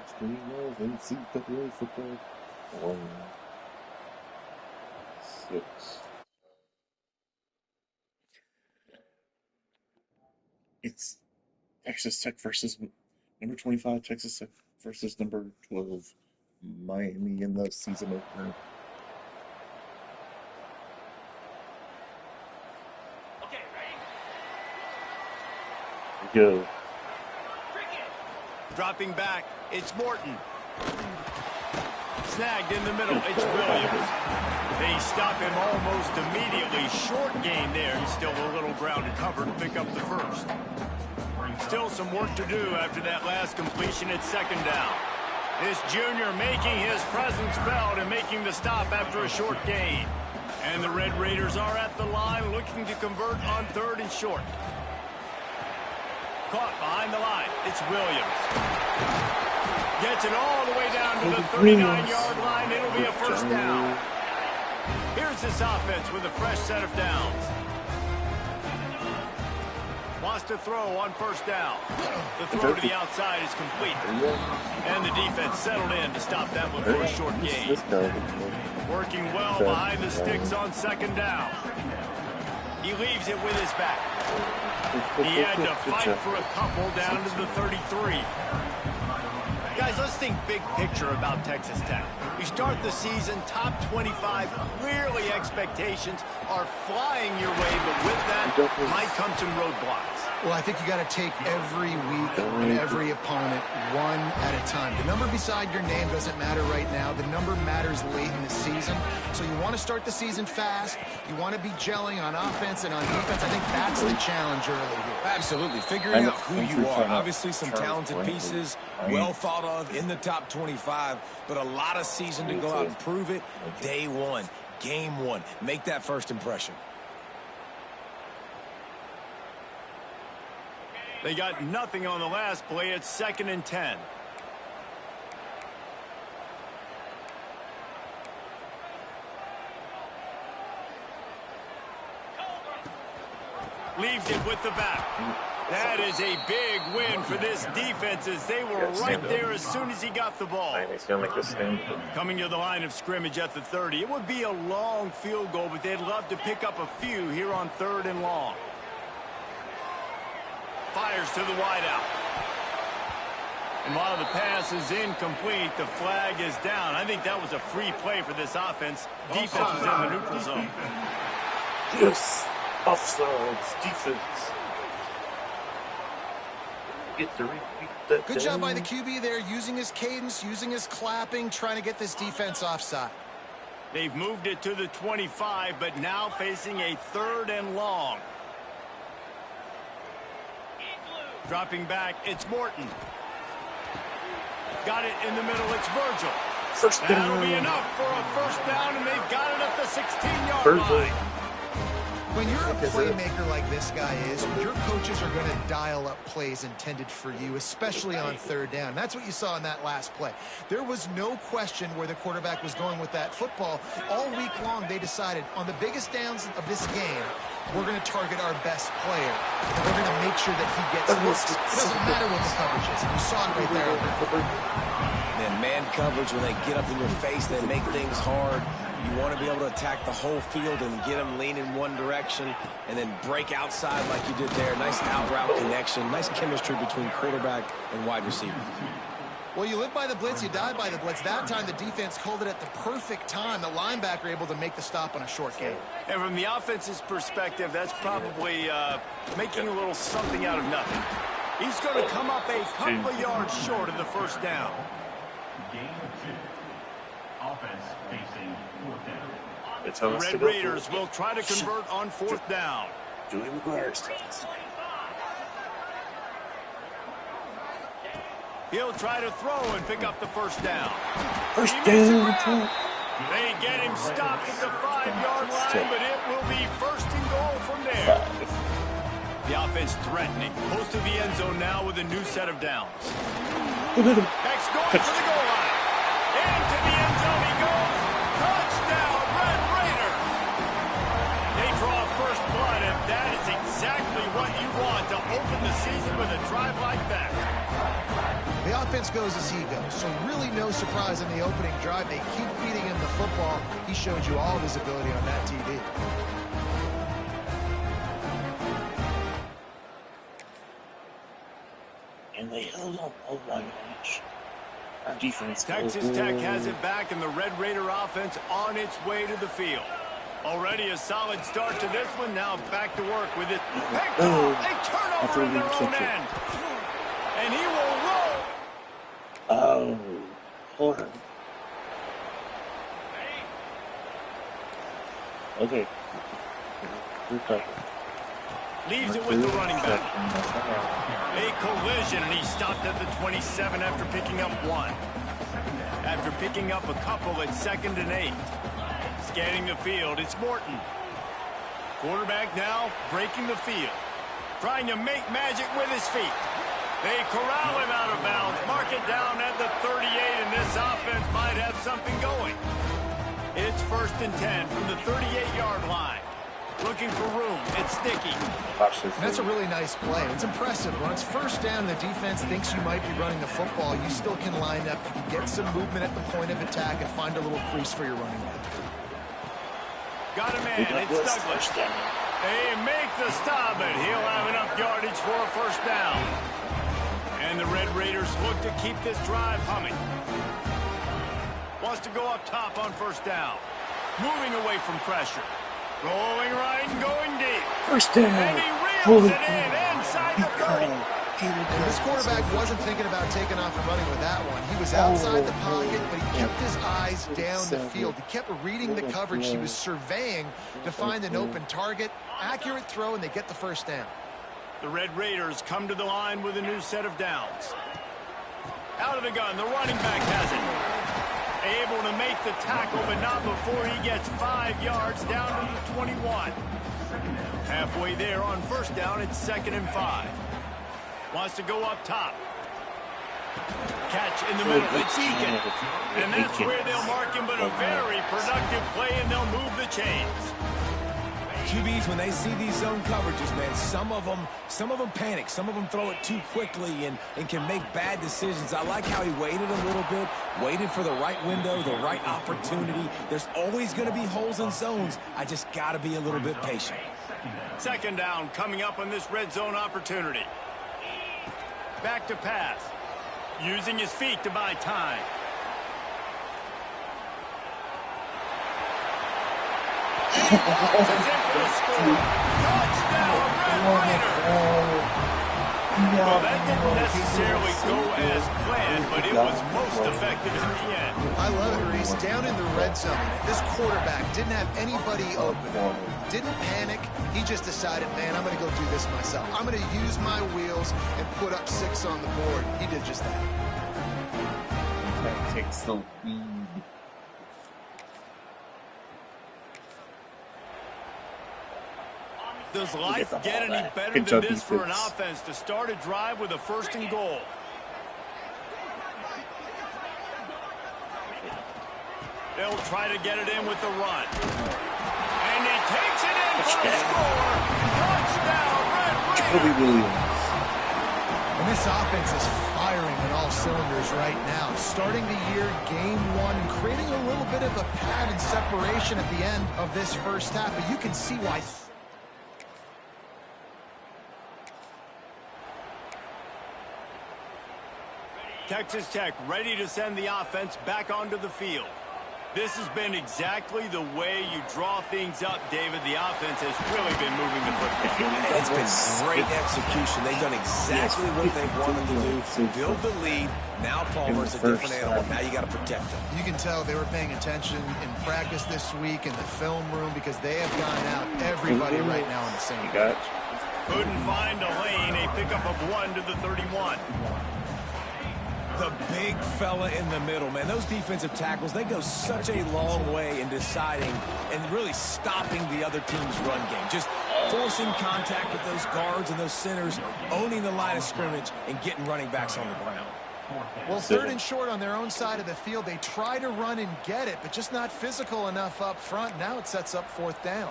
History of NCAA football 1-6. It's Texas Tech versus number 25, Texas Tech versus number 12, Miami in the season opener. Okay, ready? Here we go. Dropping back, it's Morton. Snagged in the middle, it's Williams. They stop him almost immediately. Short gain there. Still a little ground to cover to pick up the first. Still some work to do after that last completion at second down. This junior making his presence felt and making the stop after a short gain. And the Red Raiders are at the line looking to convert on third and short. Caught behind the line. It's Williams. Gets it all the way down to the 39-yard line. It'll be a first down. Here's this offense with a fresh set of downs. Wants to throw on first down. The throw to the outside is complete. And the defense settled in to stop that one for a short gain. Working well behind the sticks on second down. He leaves it with his back. He had to fight for a couple down to the 33. Guys, let's think big picture about Texas Tech. You start the season top 25. Clearly expectations are flying your way, but with that might come some roadblocks. Well, I think you got to take every week and every opponent one at a time. The number beside your name doesn't matter right now. The number matters late in the season. So you want to start the season fast. You want to be gelling on offense and on defense. I think that's the challenge early here. Absolutely. Figuring out who you are. Obviously some talented pieces, well thought of in the top 25, but a lot of season to go out and prove it. Day one, game one. Make that first impression. They got nothing on the last play. It's 2nd and 10. Leaves it with the back. That is a big win for this defense as they were right there as soon as he got the ball. Coming to the line of scrimmage at the 30. It would be a long field goal, but they'd love to pick up a few here on 3rd and long. Fires to the wideout. And while the pass is incomplete, the flag is down. I think that was a free play for this offense. Defense was in the neutral zone. Yes, offsides, defense. Get to repeat that. Good job by the QB there, using his cadence, using his clapping, trying to get this defense offside. They've moved it to the 25, but now facing a 3rd and long. Dropping back, it's Morton. Got it in the middle, it's Virgil. That'll be enough for a first down, and they've got it at the 16-yard line. When you're a playmaker like this guy is, your coaches are going to dial up plays intended for you, especially on 3rd down. That's what you saw in that last play. There was no question where the quarterback was going with that football. All week long, they decided on the biggest downs of this game, we're going to target our best player. And we're going to make sure that he gets looks. It doesn't matter what the coverage is. And you saw it right there. Then man coverage, when they get up in your face, they make things hard. You want to be able to attack the whole field and get them lean in one direction and then break outside like you did there. Nice out route connection. Nice chemistry between quarterback and wide receiver. Well, you live by the blitz, you die by the blitz. That time, the defense called it at the perfect time. The linebacker able to make the stop on a short gain. And from the offense's perspective, that's probably making a little something out of nothing. He's going to come up a couple of yards short of the first down. Game 2. Offense facing 4th down. The Red Raiders will try to convert on 4th down. Julie McGuire's stats. He'll try to throw and pick up the first down. First down. They get him stopped at the 5-yard line, but it will be 1st and goal from there. The offense threatening. Close to the end zone now with a new set of downs. Next going for the goal line. Into the end zone he goes. Touchdown, Red Raider. They draw first blood, and that is exactly what you want to open the season with a drive like that. The offense goes as he goes, so really no surprise in the opening drive. They keep feeding him the football. He showed you all of his ability on that TV. And they held on. Oh my gosh. Our defense. Texas Tech has it back, and the Red Raider offense on its way to the field. Already a solid start to this one. Now back to work with it. Picked off. A turnover in their own end. And he will roll. Oh, hold on. Okay. Leaves it with the running back. A collision, and he stopped at the 27 after picking up one. After picking up a couple at 2nd and 8. Scanning the field, it's Morton. Quarterback now breaking the field. Trying to make magic with his feet. They corral him out of bounds. Mark it down at the 38, and this offense might have something going. It's 1st and 10 from the 38-yard line. Looking for room. It's Sticky. That's a really nice play. It's impressive. When it's 1st down, the defense thinks you might be running the football. You still can line up, you get some movement at the point of attack, and find a little crease for your running back. Got a man. It's Douglas. They make the stop, and he'll have enough yardage for a 1st down. And the Red Raiders look to keep this drive humming. Wants to go up top on 1st down. Moving away from pressure. Rolling right and going deep. 1st down. And he reels it in inside the 30. And this quarterback wasn't thinking about taking off and running with that one. He was outside the pocket, but he kept his eyes down the field. He kept reading the coverage. He was surveying to find an open target. Accurate throw, and they get the 1st down. The Red Raiders come to the line with a new set of downs. Out of the gun, the running back has it. Able to make the tackle, but not before he gets 5 yards down to the 21. Halfway there on 1st down, it's 2nd and 5. Wants to go up top. Catch in the middle, it's Eakin. And that's where they'll mark him, but a very productive play, and they'll move the chains. QBs, when they see these zone coverages, man, some of them panic. Some of them throw it too quickly and can make bad decisions. I like how he waited a little bit, waited for the right window, the right opportunity. There's always going to be holes in zones. I just got to be a little bit patient. 2nd down coming up on this red zone opportunity. Back to pass. Using his feet to buy time. Well, that didn't necessarily go as planned, but it was most effective in the end. I love it, Reese. Down in the red zone, this quarterback didn't have anybody open. Didn't panic. He just decided, man, I'm going to go do this myself. I'm going to use my wheels and put up 6 on the board. He did just that. That takes the lead. Does life get any better than this for an offense to start a drive with a 1st and goal? They'll try to get it in with the run. And he takes it in for a score. Touchdown, Red Raiders. And this offense is firing on all cylinders right now. Starting the year, game 1, and creating a little bit of a pad and separation at the end of this 1st half. But you can see why. Texas Tech ready to send the offense back onto the field. This has been exactly the way you draw things up, David. The offense has really been moving the football. It's been great execution. They've done exactly what they've wanted to do. Build the lead. Now Palmer's a different animal. Now you got to protect him. You can tell they were paying attention in practice this week in the film room because they have gone out everybody right now on the same page. Couldn't find a lane. A pickup of 1 to the 31. The big fella in the middle, man. Those defensive tackles, they go such a long way in deciding and really stopping the other team's run game. Just forcing contact with those guards and those centers, owning the line of scrimmage, and getting running backs on the ground. Well, 3rd and short on their own side of the field. They try to run and get it, but just not physical enough up front. Now it sets up 4th down.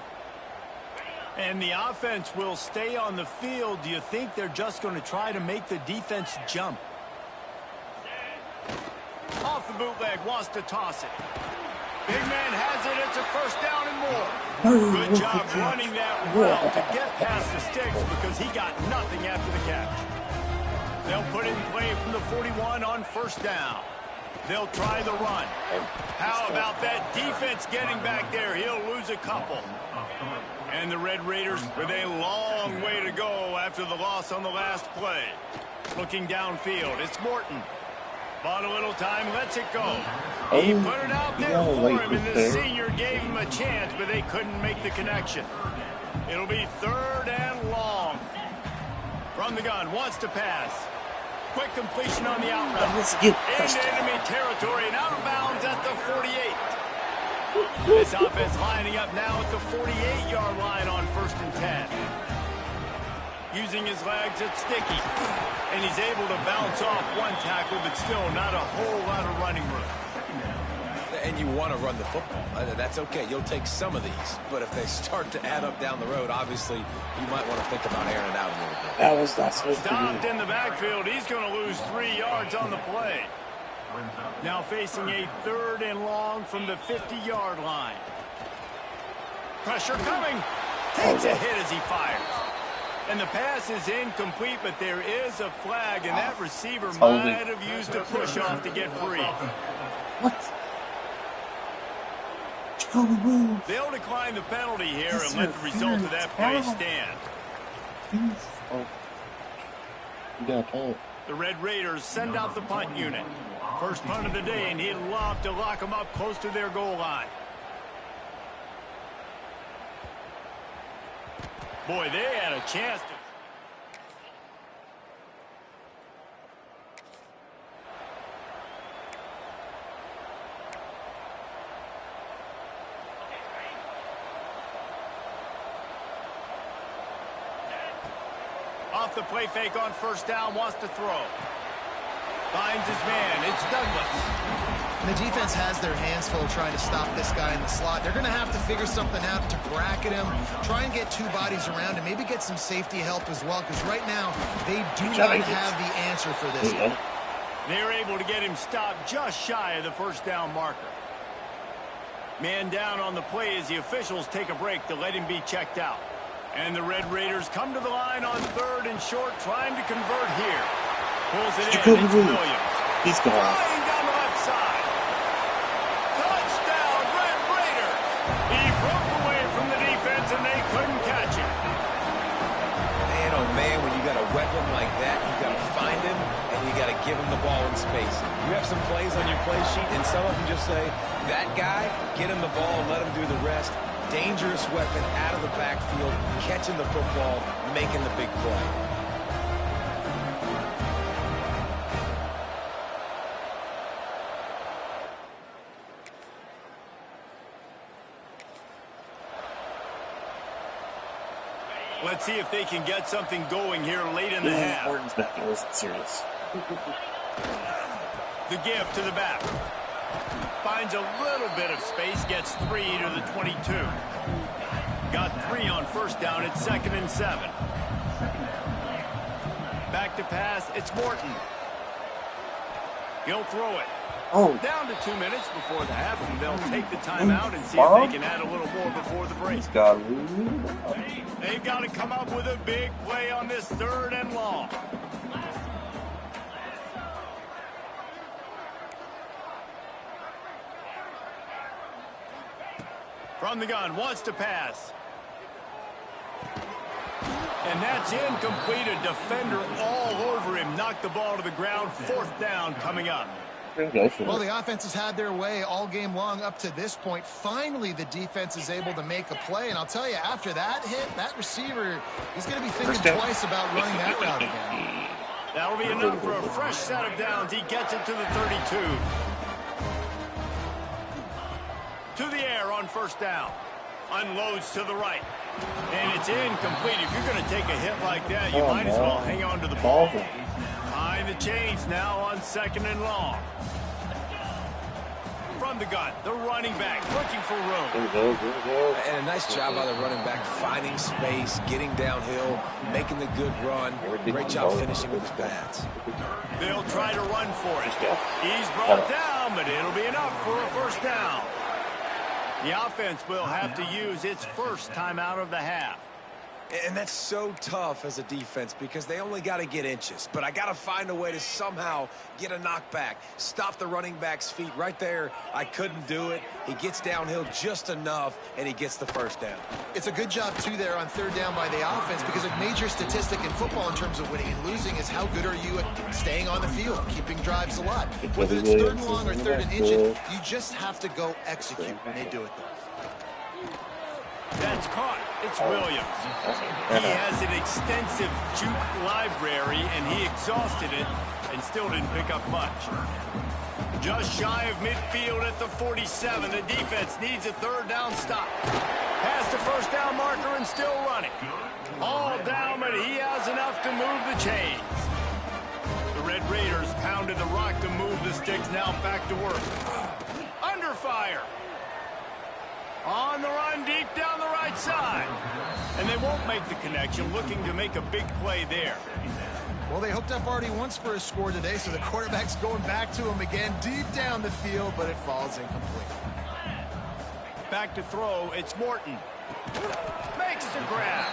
And the offense will stay on the field. Do you think they're just going to try to make the defense jump? off the bootleg, wants to toss it. Big man has it. It's a first down and more. Good job running that well to get past the sticks because he got nothing after the catch. They'll put it in play from the 41 on first down. They'll try the run. How about that defense getting back there? He'll lose a couple. And the Red Raiders with a long way to go after the loss on the last play. Looking downfield, it's Morton. Bought a little time, lets it go. He put it out there for him, and the senior gave him a chance, but they couldn't make the connection. It'll be third and long. From the gun, wants to pass. Quick completion on the out route. Into enemy territory and out of bounds at the 48. This offense lining up now at the 48-yard line on 1st and 10. Using his legs, it's sticky. And he's able to bounce off one tackle, but still not a whole lot of running room. And you want to run the football. That's okay. You'll take some of these. But if they start to add up down the road, obviously, you might want to think about airing it out a little bit. That was not supposed to be. Stopped in the backfield. He's going to lose 3 yards on the play. Now facing a 3rd and long from the 50-yard line. Pressure coming. Takes a hit as he fires. And the pass is incomplete, but there is a flag, and that receiver might have used a push-off to get free. What? They'll decline the penalty here and let the result of that play stand. The Red Raiders send out the punt unit. First punt of the day, and he'd love to lock them up close to their goal line. Boy, they had a chance to... Off the play fake on first down, wants to throw. Finds his man, it's Douglas. And the defense has their hands full trying to stop this guy in the slot. They're going to have to figure something out to bracket him, try and get 2 bodies around, and maybe get some safety help as well, because right now they do not have the answer for this. They're able to get him stopped just shy of the first down marker. Man down on the play as the officials take a break to let him be checked out. And the Red Raiders come to the line on 3rd and short, trying to convert here. Pulls it in, it's Williams. He's gone. Flying down the left side. Touchdown, Red Raiders. He broke away from the defense, and they couldn't catch him. Man, oh man, when you got a weapon like that, you got to find him, and you got to give him the ball in space. You have some plays on your play sheet, and some of them just say, that guy, get him the ball and let him do the rest. Dangerous weapon out of the backfield, catching the football, making the big play. Let's see if they can get something going here late in the half. Morton's back. It wasn't serious. The give to the back. Finds a little bit of space, gets 3 to the 22. Got 3 on first down, it's 2nd and 7. Back to pass, it's Morton. He'll throw it. Down to 2 minutes before the half, and they'll take the timeout and see if they can add a little more before the break. They've got to come up with a big play on this 3rd and long. From the gun, wants to pass. And that's incomplete. A defender all over him. Knocked the ball to the ground. 4th down coming up. Well, the offense has had their way all game long up to this point. Finally, the defense is able to make a play. And I'll tell you, after that hit, that receiver, he's going to be thinking twice about running that route again. That'll be enough for a fresh set of downs. He gets it to the 32. To the air on first down. Unloads to the right. And it's incomplete. If you're going to take a hit like that, you might as well hang on to the ball. Behind the chains now on 2nd and long. From the gun, the running back looking for room. And a nice job by the running back, finding space, getting downhill, making the good run. Great job finishing with his pads. They'll try to run for it. He's brought down. down, but it'll be enough for a first down. The offense will have to use its first timeout of the half. And that's so tough as a defense because they only got to get inches. But I got to find a way to somehow get a knockback, stop the running back's feet right there. I couldn't do it. He gets downhill just enough, and he gets the first down. It's a good job, too, there on third down by the offense because a major statistic in football in terms of winning and losing is how good are you at staying on the field, keeping drives alive. Whether it's third and long or third and inches, you just have to go execute, and they do it, though. That's caught. It's Williams. He has an extensive juke library, and he exhausted it and still didn't pick up much. Just shy of midfield at the 47. The defense needs a third down stop. Past the first down marker and still running. All down, but he has enough to move the chains. The Red Raiders pounded the rock to move the sticks. Now back to work. Under fire. On the run, deep down the right side. And they won't make the connection, looking to make a big play there. Well, they hooked up already once for a score today, so the quarterback's going back to him again deep down the field, but it falls incomplete. Back to throw, it's Morton. Makes the grab.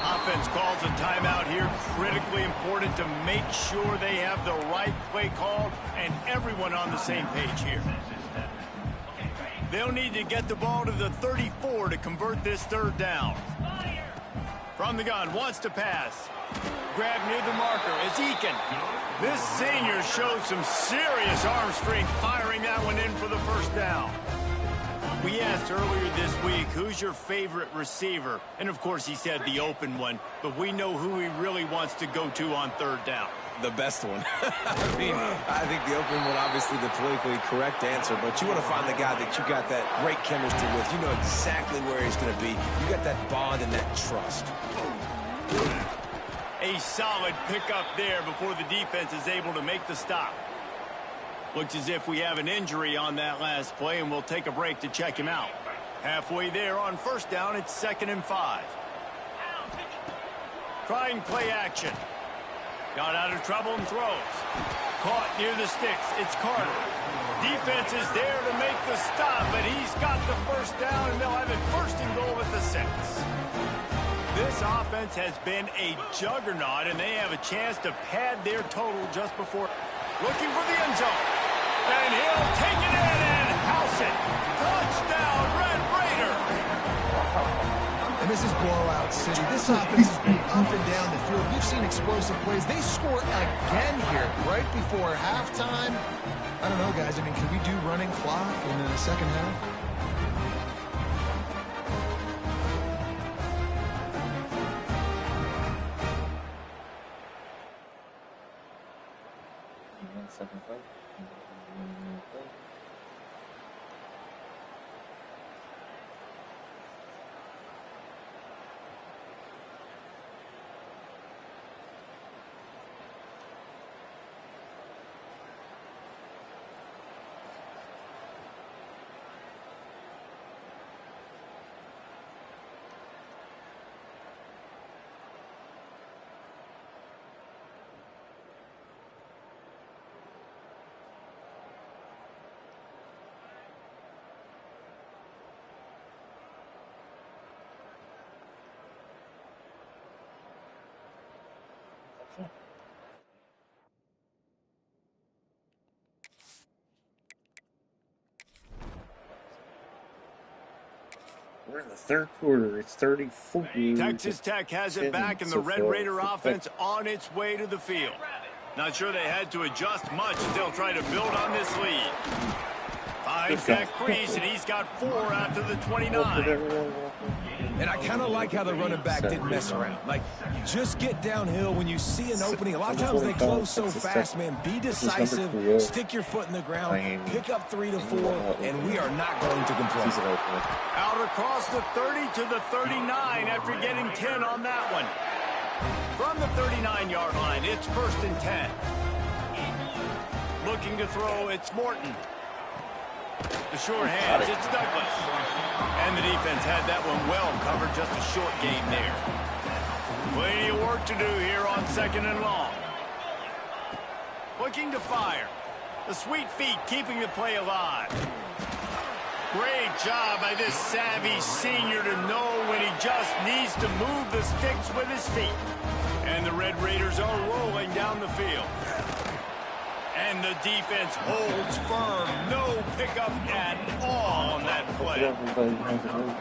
Offense calls a timeout here. Critically important to make sure they have the right play called and everyone on the same page here. They'll need to get the ball to the 34 to convert this third down. From the gun, wants to pass. Grab near the marker is Eakin. This senior showed some serious arm strength firing that one in for the first down. We asked earlier this week, who's your favorite receiver? And of course he said the open one, but we know who he really wants to go to on third down. The best one. I think the open one, obviously the politically correct answer, but you want to find the guy that you got that great chemistry with. You know exactly where he's going to be. You got that bond and that trust. A solid pickup there before the defense is able to make the stop. Looks as if we have an injury on that last play, and we'll take a break to check him out. Halfway there on first down, it's 2nd and 5. Trying play action. Got out of trouble and throws. Caught near the sticks. It's Carter. Defense is there to make the stop, but he's got the first down, and they'll have it 1st and goal at the 6. This offense has been a juggernaut, and they have a chance to pad their total just before. Looking for the end zone. And he'll take it in and house it. Touchdown, Red Raider. And this is blowout city. This offense has been up and down the field. We've seen explosive plays. They score again here right before halftime. I don't know, guys. I mean, can we do running clock in the second half? Second play. We're in the third quarter. It's 34. Texas Tech has it back, and the Red Raider offense on its way to the field. Not sure they had to adjust much as they'll try to build on this lead. Finds that crease, and he's got 4 after the 29. And I kind of like how the running back didn't mess around. Like, just get downhill when you see an opening. A lot of times they close so fast, man. Be decisive, stick your foot in the ground, pick up 3 to 4, and we are not going to complain. Out across the 30 to the 39 after getting 10 on that one. From the 39-yard line, it's 1st and 10. Looking to throw, it's Morton. The short hands, it's Douglas. And the defense had that one well covered, just a short gain there. Plenty of work to do here on 2nd and long. Looking to fire. The sweet feet keeping the play alive. Great job by this savvy senior to know when he just needs to move the sticks with his feet. And the Red Raiders are rolling down the field. And the defense holds firm. No pickup at all on that play.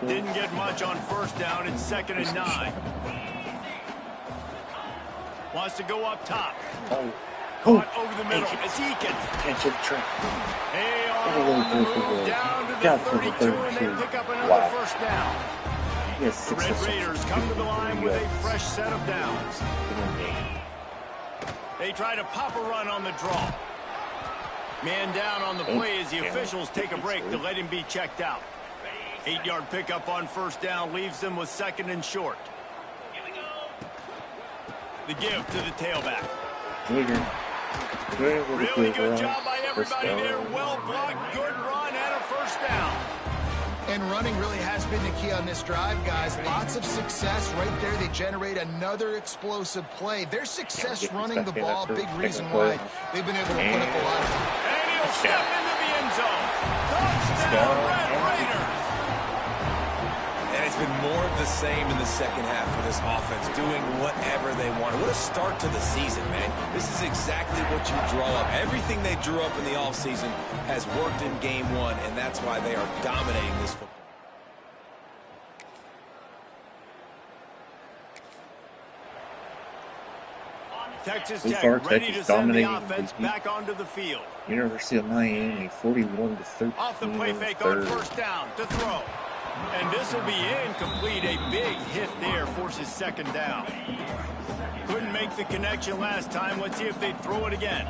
Didn't get much on first down. It's 2nd and 9. Wants to go up top. Caught over the middle. Ezekiel. They are on the move down to the 32, and they pick up another first down. The Red Raiders come to the line with a fresh set of downs. They try to pop a run on the draw. Man down on the play as the officials take a break to let him be checked out. 8-yard pickup on first down leaves them with 2nd and short. The give to the tailback. Really good job by everybody there. Well blocked, good run, and a first down. And running really has been the key on this drive, guys. Lots of success right there. They generate another explosive play. Their success running the ball, big reason why they've been able to put up a lot of them. And he'll step into the end zone. Touchdown, Red Raiders. And it's been more of the same in the second half for this offense, doing whatever they want. What a start to the season, man. This is exactly what you draw up. Everything they drew up in the offseason has worked in game 1, and that's why they are dominating this football. Texas So Tech far, ready Texas to send the dominating offense back onto the field. University of Miami, 41-13. Off the play fake on first down to throw. And this will be incomplete. A big hit there forces 2nd down. Couldn't make the connection last time. Let's see if they throw it again.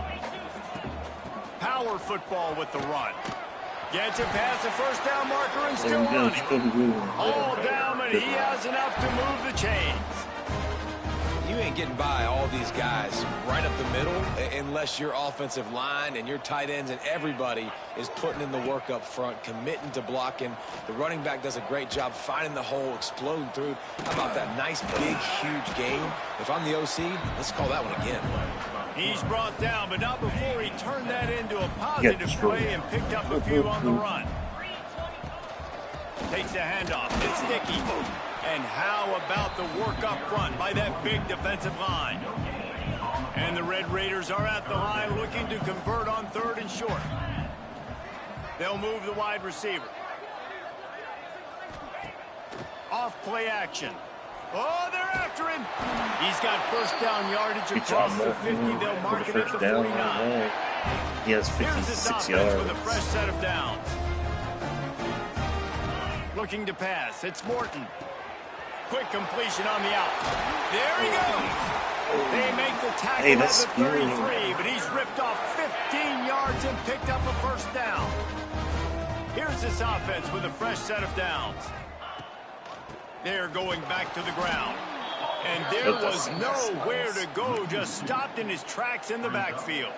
Power football with the run. Gets it past the first down marker and still running. All down, but he has enough to move the chains. You ain't getting by all these guys right up the middle unless your offensive line and your tight ends and everybody is putting in the work up front, committing to blocking. The running back does a great job finding the hole, exploding through. How about that nice, big, huge gain? If I'm the OC, let's call that one again. He's brought down, but not before he turned that into a positive play and picked up a few on the run. Takes the handoff. It's sticky. And how about the work up front by that big defensive line? And the Red Raiders are at the line looking to convert on 3rd and short. They'll move the wide receiver. Off play action. Oh, they're after him. He's got first down yardage across the 50. They'll mark it at the 49. He has 56 yards. With a fresh set of downs. Looking to pass. It's Morton. Quick completion on the out. There he goes. They make the tackle at the 33, but he's ripped off 15 yards and picked up a first down. Here's this offense with a fresh set of downs. They're going back to the ground. And there was nowhere to go, just stopped in his tracks in the backfield.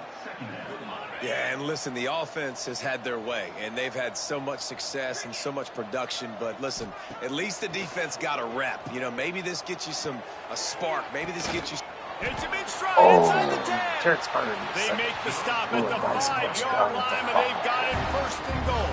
Yeah, and listen, the offense has had their way, and they've had so much success and so much production. But listen, at least the defense got a rep. You know, maybe this gets you a spark. Maybe this gets you. It's a big stride inside the 10. They make the stop at the 5-yard line, and they've got it 1st and goal.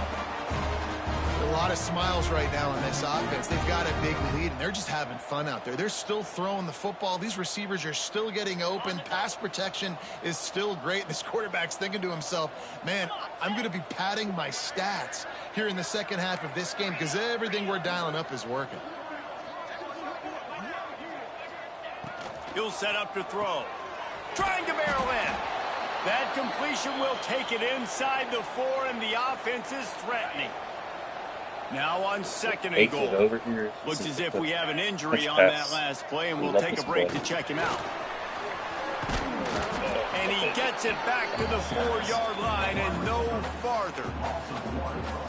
A lot of smiles right now on this offense. They've got a big lead, and they're just having fun out there. They're still throwing the football. These receivers are still getting open. Pass protection is still great. This quarterback's thinking to himself, man, I'm going to be padding my stats here in the second half of this game because everything we're dialing up is working. He'll set up to throw. Trying to barrel in. That completion will take it inside the 4, and the offense is threatening. Now on 2nd and goal. Over here. Looks as if we have an injury on that last play, and we'll take a break to check him out. And he gets it back to the 4-yard line and no farther.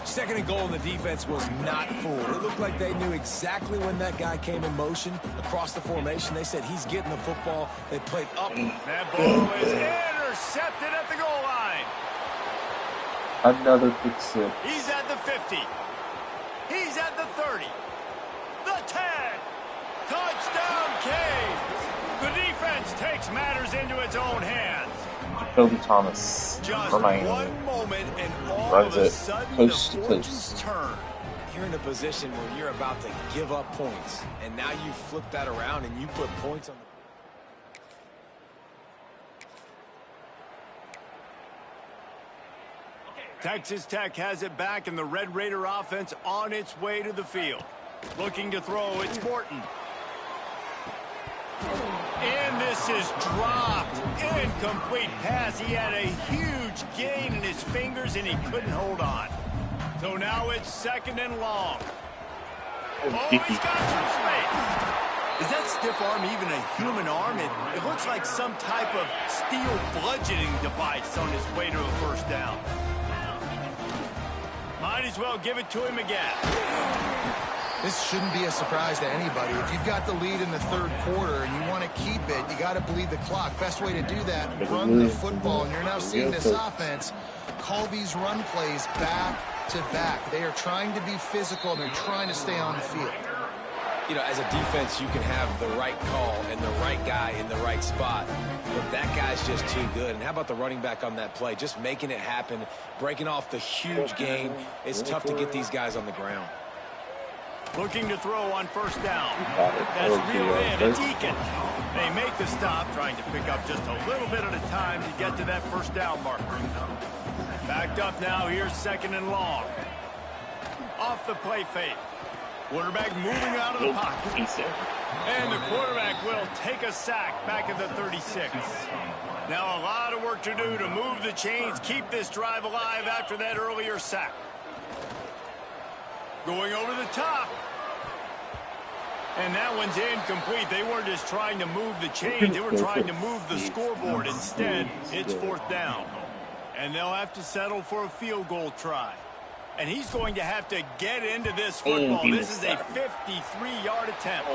2nd and goal, and the defense was not fooled. It looked like they knew exactly when that guy came in motion across the formation. They said he's getting the football. They played up. That ball is intercepted at the goal line. Another big sip. He's at the 50. He's at the 30. The 10. Touchdown, Canes. The defense takes matters into its own hands. Kobe Thomas Just for Miami. one moment and all Runs of a it sudden coast the to fortunes coast. turn. You're in a position where you're about to give up points, and now you flip that around and you put points on the... Texas Tech has it back, and the Red Raider offense on its way to the field. Looking to throw, it's Morton. And this is dropped. Incomplete pass. He had a huge gain in his fingers, and he couldn't hold on. So now it's 2nd and long. Oh, he's got some space. Is that stiff arm even a human arm? It looks like some type of steel bludgeoning device on his way to a first down. Might as well give it to him again. This shouldn't be a surprise to anybody. If you've got the lead in the 3rd quarter and you want to keep it, you got to bleed the clock. Best way to do that, run the football. And you're now seeing this offense call these run plays back to back. They are trying to be physical, and they're trying to stay on the field. You know, as a defense, you can have the right call and the right guy in the right spot, but that guy's just too good. And how about the running back on that play? Just making it happen, breaking off the huge gain. It's tough to get these guys on the ground. Looking to throw on first down. That's reeled in. It's Eakin. They make the stop, trying to pick up just a little bit at a time to get to that first down marker. Backed up now. Here's 2nd and long. Off the play fake. Quarterback moving out of the pocket. And the quarterback will take a sack back at the 36. Now a lot of work to do to move the chains, keep this drive alive after that earlier sack. Going over the top. And that one's incomplete. They weren't just trying to move the chains. They were trying to move the scoreboard. Instead, it's 4th down. And they'll have to settle for a field goal try. And he's going to have to get into this football. This is a 53-yard attempt.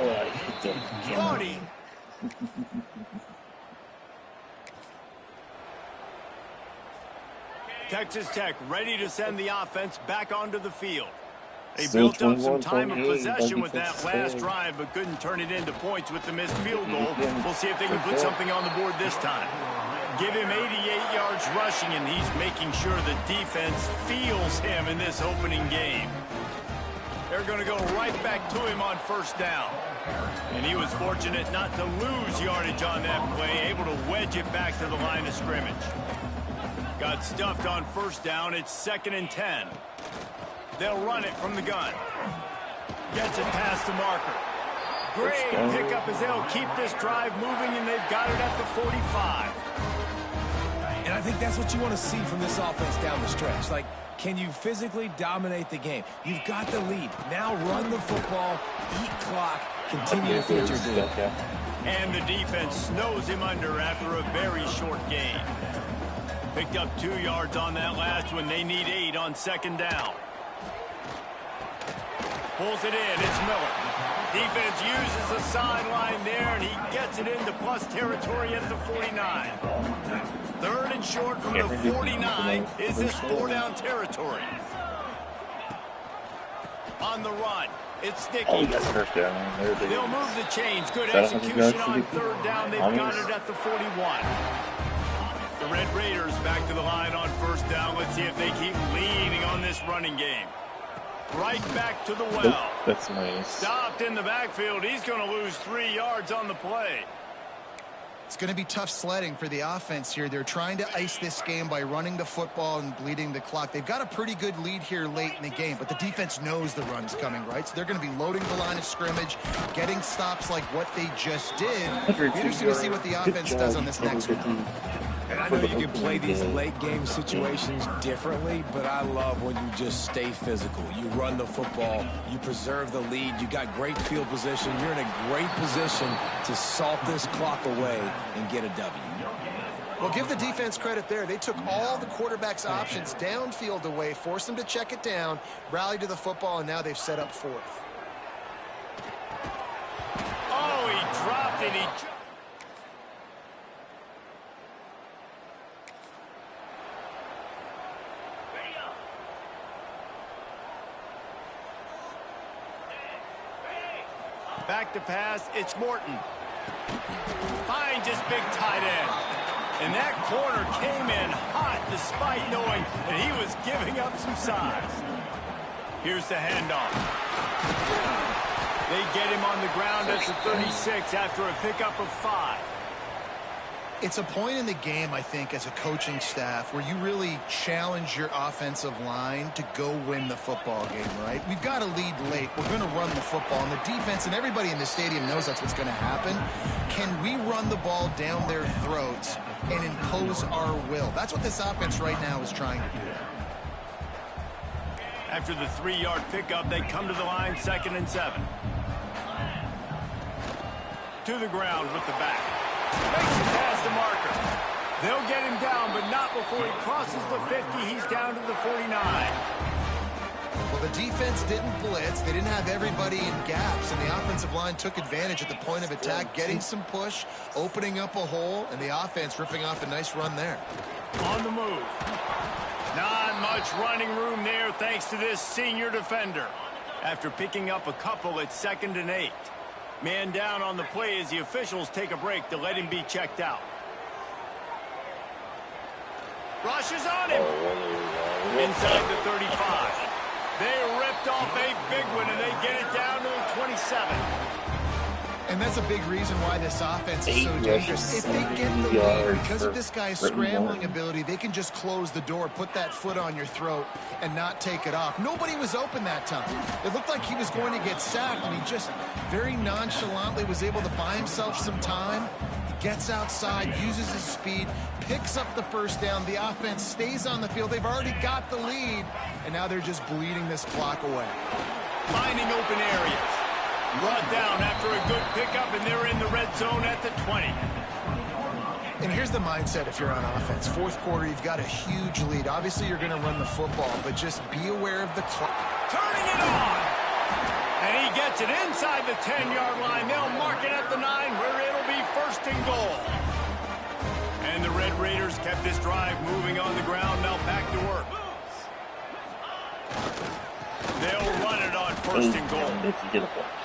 Cody. Texas Tech ready to send the offense back onto the field. They built up some time of possession with that last drive, but couldn't turn it into points with the missed field goal. We'll see if they can put something on the board this time. Give him 88 yards rushing, and he's making sure the defense feels him in this opening game. They're going to go right back to him on first down. And he was fortunate not to lose yardage on that play, able to wedge it back to the line of scrimmage. Got stuffed on first down. It's 2nd and 10. They'll run it from the gun. Gets it past the marker. Great pickup as they'll keep this drive moving, and they've got it at the 45. And I think that's what you want to see from this offense down the stretch. Like, can you physically dominate the game? You've got the lead. Now run the football, eat clock, continue to feed your doing. And the defense snows him under after a very short gain. Picked up 2 yards on that last one. They need 8 on 2nd down. Pulls it in. It's Miller. Defense uses the sideline there, and he gets it into plus territory at the 49. 3rd and short from the 49. Is this 4-down territory? On the run. It's sticky. Oh, that's first down. They'll move the chains. Good execution on 3rd down. They've got it at the 41. The Red Raiders back to the line on first down. Let's see if they keep leaning on this running game. Right back to the well. That's nice. Stopped in the backfield. He's going to lose 3 yards on the play. It's going to be tough sledding for the offense here. They're trying to ice this game by running the football and bleeding the clock. They've got a pretty good lead here late in the game, but the defense knows the run's coming, right? So they're going to be loading the line of scrimmage, getting stops like what they just did. Interesting to see what the offense does on this next one. And I know you can play these late-game situations differently, but I love when you just stay physical. You run the football. You preserve the lead. You got great field position. You're in a great position to salt this clock away and get a W. Well, give the defense credit there. They took all the quarterback's options downfield away, forced them to check it down, rallied to the football, and now they've set up 4th. Oh, he dropped it. Back to pass, it's Morton. Finds his big tight end. And that corner came in hot despite knowing that he was giving up some size. Here's the handoff. They get him on the ground at the 36 after a pickup of 5. It's a point in the game, I think, as a coaching staff where you really challenge your offensive line to go win the football game, right? We've got to lead late. We're going to run the football. And the defense and everybody in the stadium knows that's what's going to happen. Can we run the ball down their throats and impose our will? That's what this offense right now is trying to do. After the 3-yard pickup, they come to the line, 2nd and 7. To the ground with the back. Makes it past the marker. They'll get him down, but not before he crosses the 50. He's down to the 49. Well, the defense didn't blitz. They didn't have everybody in gaps, and the offensive line took advantage at the point of attack, getting some push, opening up a hole, and the offense ripping off a nice run there. On the move. Not much running room there thanks to this senior defender. After picking up a couple, it's 2nd and 8. Man down on the play as the officials take a break to let him be checked out. Rushes on him. Inside the 35. They ripped off a big one, and they get it down to the 27. And that's a big reason why this offense is so dangerous. If they get the lead, because of this guy's scrambling ability, they can just close the door, put that foot on your throat, and not take it off. Nobody was open that time. It looked like he was going to get sacked, and he just very nonchalantly was able to buy himself some time. He gets outside, uses his speed, picks up the first down. The offense stays on the field. They've already got the lead, and now they're just bleeding this clock away. Finding open areas. Brought down after a good pickup, and they're in the red zone at the 20. And here's the mindset if you're on offense. 4th quarter, you've got a huge lead. Obviously, you're going to run the football, but just be aware of the clock. Turning it on! And he gets it inside the 10-yard line. They'll mark it at the 9, where it'll be 1st and goal. And the Red Raiders kept this drive moving on the ground. Now back to work. They'll run it on 1st and goal.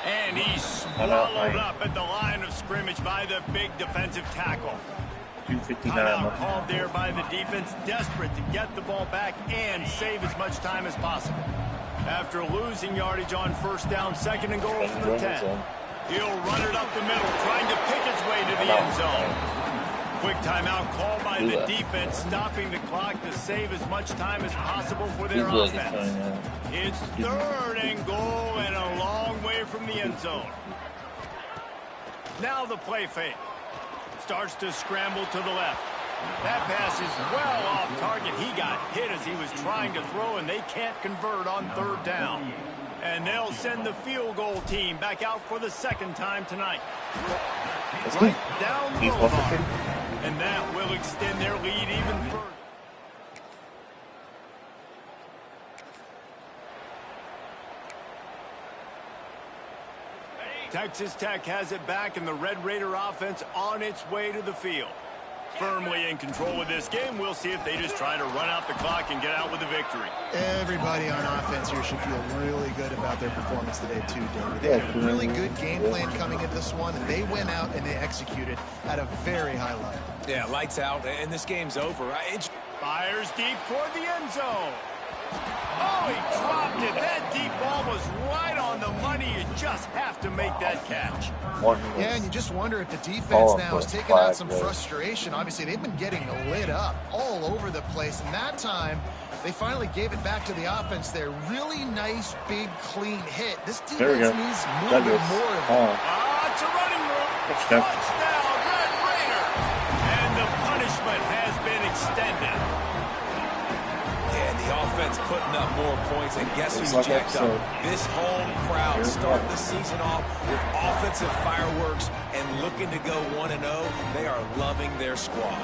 And he's swallowed up at the line of scrimmage by the big defensive tackle. Timeout called there by the defense, desperate to get the ball back and save as much time as possible. After losing yardage on 1st down, 2nd and goal from the 10. He'll run it up the middle, trying to pick its way to the end zone. Quick timeout called by the defense, stopping the clock to save as much time as possible for their offense. It's 3rd and goal and a long way from the end zone. Now the play fake. Starts to scramble to the left. That pass is well off target. He got hit as he was trying to throw, and they can't convert on 3rd down. And they'll send the field goal team back out for the 2nd time tonight. Right down the boulevard. And that will extend their lead even further. Texas Tech has it back, and the Red Raider offense on its way to the field. Firmly in control of this game. We'll see if they just try to run out the clock and get out with a victory. Everybody on offense here should feel really good about their performance today too, David. They had a really good game plan coming into this one, and they went out and they executed at a very high level. Yeah, lights out, and this game's over. Fires deep toward the end zone. Oh, he dropped it. That deep ball was right on the money. You just have to make that catch. Yeah, and you just wonder if the defense now is taking out some frustration. Obviously, they've been getting lit up all over the place. And that time, they finally gave it back to the offense there. Really nice, big, clean hit. This defense needs a little bit more of it. It's a running room. Touchdown, Red Raider. And the punishment has been extended. The offense putting up more points, and guess who's jacked up? This home crowd starting the season off with offensive fireworks and looking to go 1-0. They are loving their squad.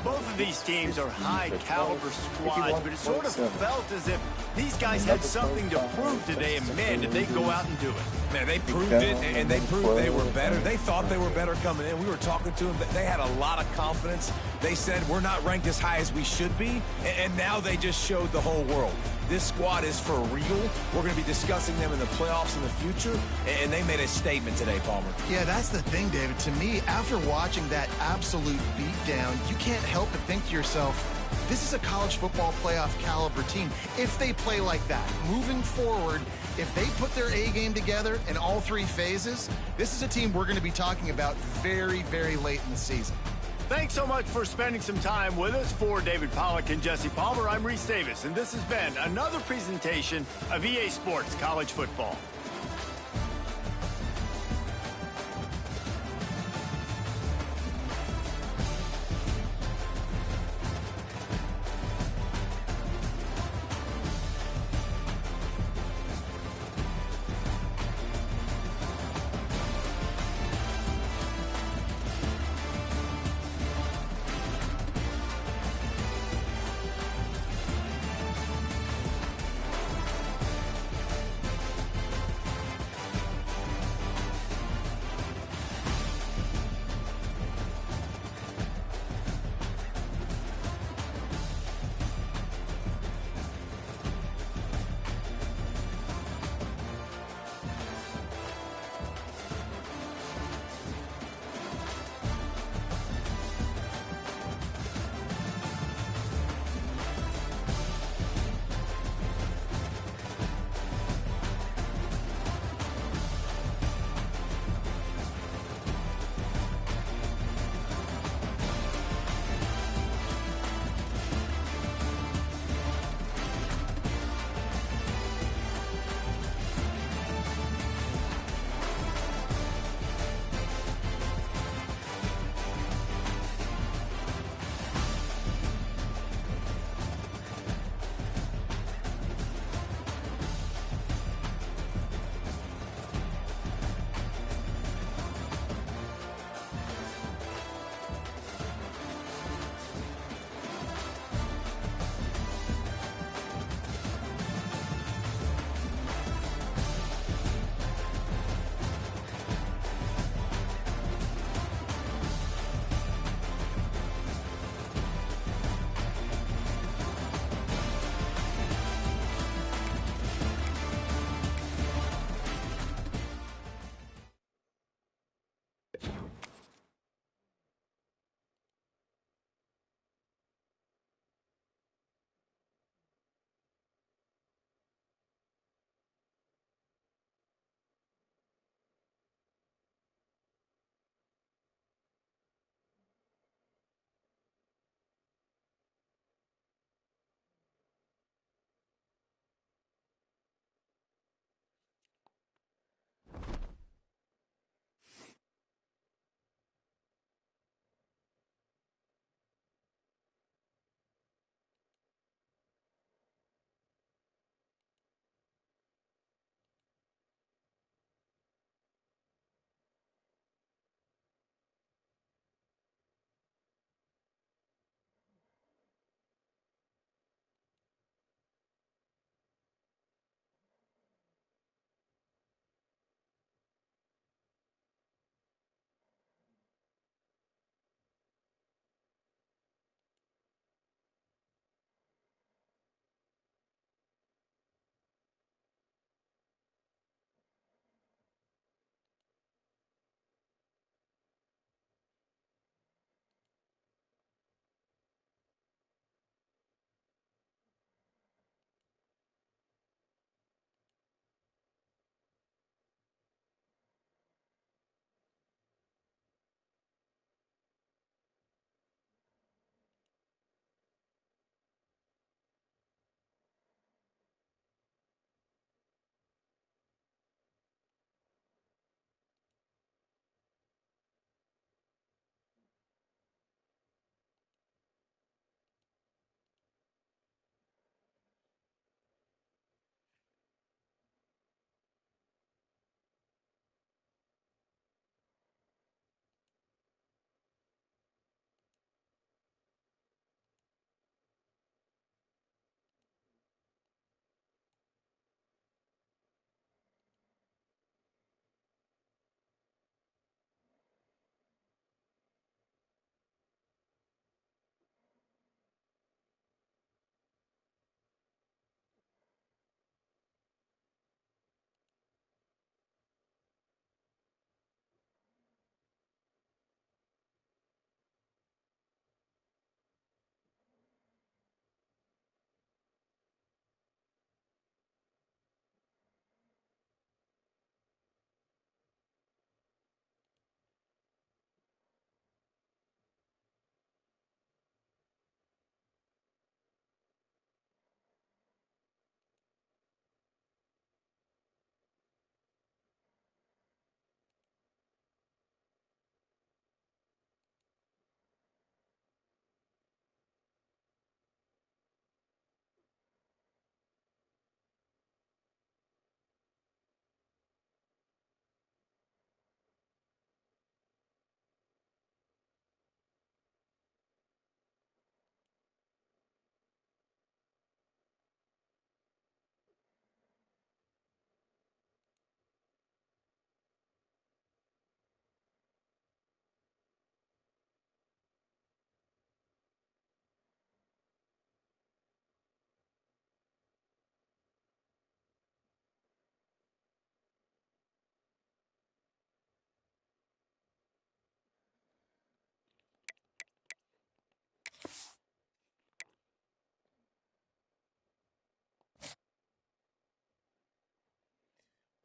Both of these teams are high-caliber squads, but it sort of felt as if these guys had something to prove today, and man, did they go out and do it. Man, they proved it, and they proved they were better. They thought they were better coming in. We were talking to them. They had a lot of confidence. They said, we're not ranked as high as we should be, and now they just showed the whole world. this squad is for real. We're going to be discussing them in the playoffs in the future, and they made a statement today, Palmer. Yeah, that's the thing, David. To me, after watching that absolute beatdown, you can't help but think to yourself, this is a college football playoff caliber team. If they play like that, moving forward, if they put their A game together in all three phases, this is a team we're going to be talking about very, very late in the season. Thanks so much for spending some time with us. For David Pollack and Jesse Palmer, I'm Reese Davis, and this has been another presentation of EA Sports College Football.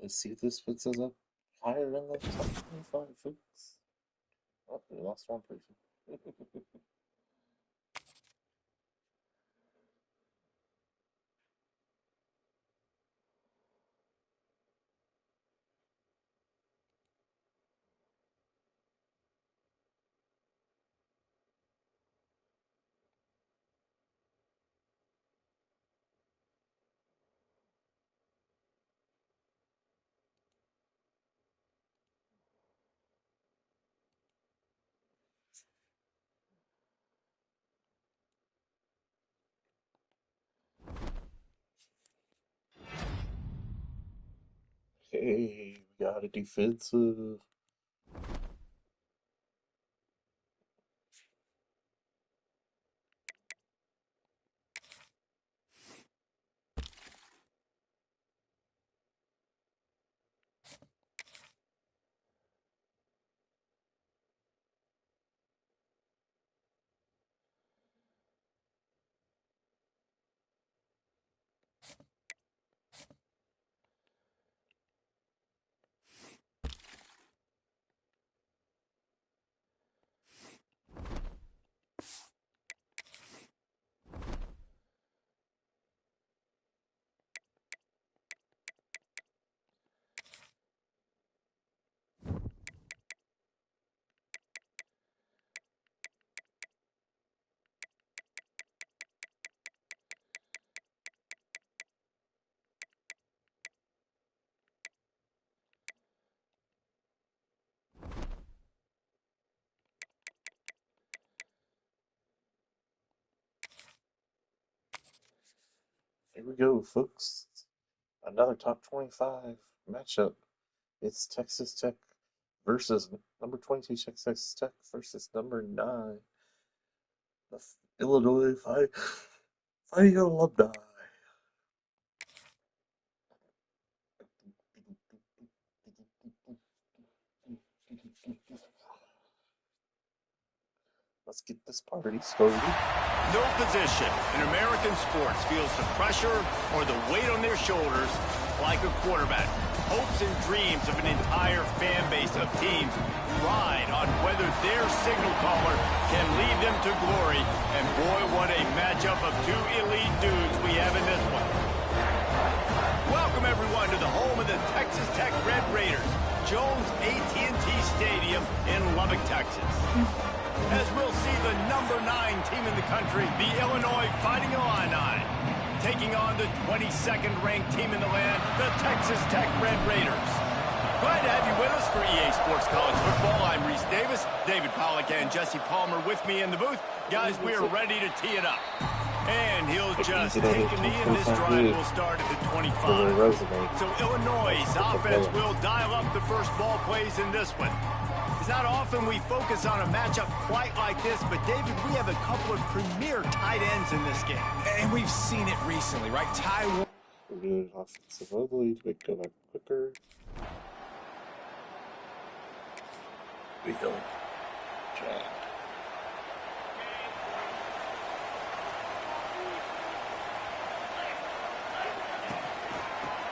Let's see if this puts us up higher than the top 25, folks. Oh, we lost one person. Hey, we got a defensive. Here we go, folks. Another top 25 matchup. It's Texas Tech versus number 22 Texas Tech versus number 9, the Illinois Fighting Alumni. Let's get this party started. No position in American sports feels the pressure or the weight on their shoulders like a quarterback. Hopes and dreams of an entire fan base of teams ride on whether their signal caller can lead them to glory. And boy, what a matchup of two elite dudes we have in this one. Welcome, everyone, to the home of the Texas Tech Red Raiders, Jones AT&T Stadium in Lubbock, Texas. As we'll see the number 9 team in the country, the Illinois Fighting Illini, taking on the 22nd ranked team in the land, the Texas Tech Red Raiders. Glad to have you with us for EA Sports College Football. I'm Reese Davis, David Pollack, and Jesse Palmer with me in the booth. Guys, we are ready to tee it up. And he'll just take a knee, and this drive will start at the 25. So Illinois' offense will dial up the first ball plays in this one. It's not often we focus on a matchup quite like this, but David, we have a couple of premier tight ends in this game. And we've seen it recently, right? Taiwan. We're doing offensive ugly to make go back quicker. We go. Jack.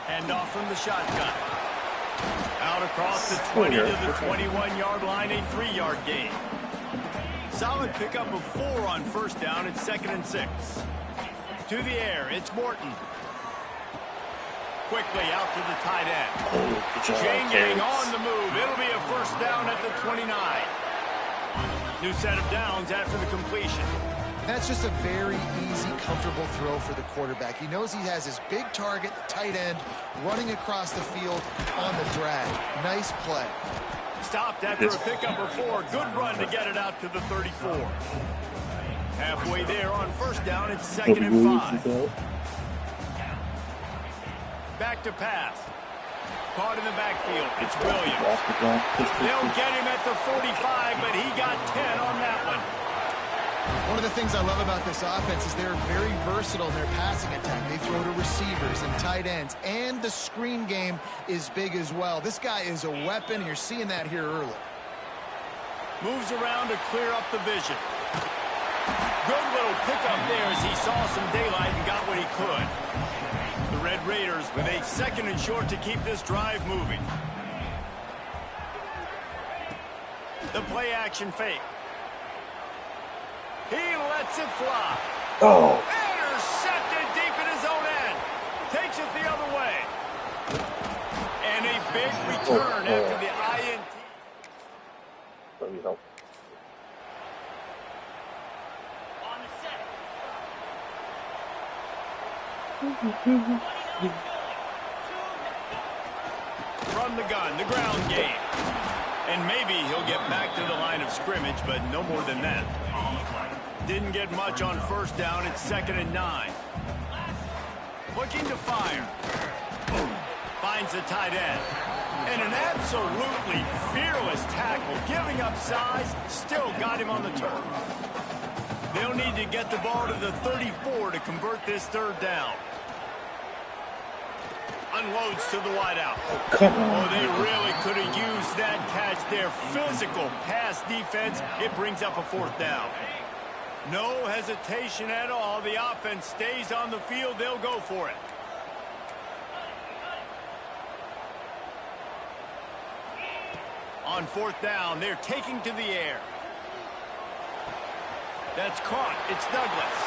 Hand off from the shotgun. Out across the 20 to the 21-yard line, a 3-yard gain. Solid pickup of 4 on first down. It's 2nd and 6. To the air, it's Morton. Quickly out to the tight end. Changing on the move. It'll be a first down at the 29. New set of downs after the completion. That's just a very easy, comfortable throw for the quarterback. He knows he has his big target, the tight end, running across the field on the drag. Nice play. Stopped after a pickup of 4. Good run to get it out to the 34. Halfway there on first down, it's 2nd and 5. Back to pass. Caught in the backfield. It's Williams. They'll get him at the 45, but he got 10 on that one. One of the things I love about this offense is they're very versatile in their passing attack. They throw to receivers and tight ends, and the screen game is big as well. This guy is a weapon, and you're seeing that here early. Moves around to clear up the vision. Good little pickup there as he saw some daylight and got what he could. The Red Red Raiders with a 2nd and short to keep this drive moving. The play action fake. He lets it fly. Oh. Intercepted deep in his own end. Takes it the other way. And a big return after the INT. So, you know. From the gun, the ground game. And maybe he'll get back to the line of scrimmage, but no more than that. Didn't get much on 1st down. It's 2nd and 9. Looking to fire. Finds the tight end. And an absolutely fearless tackle. Giving up size, still got him on the turf. They'll need to get the ball to the 34 to convert this 3rd down. Unloads to the wideout. Oh, they really could have used that catch. Their physical pass defense, it brings up a 4th down. No hesitation at all. The offense stays on the field. They'll go for it. On 4th down, they're taking to the air. That's caught. It's Douglas.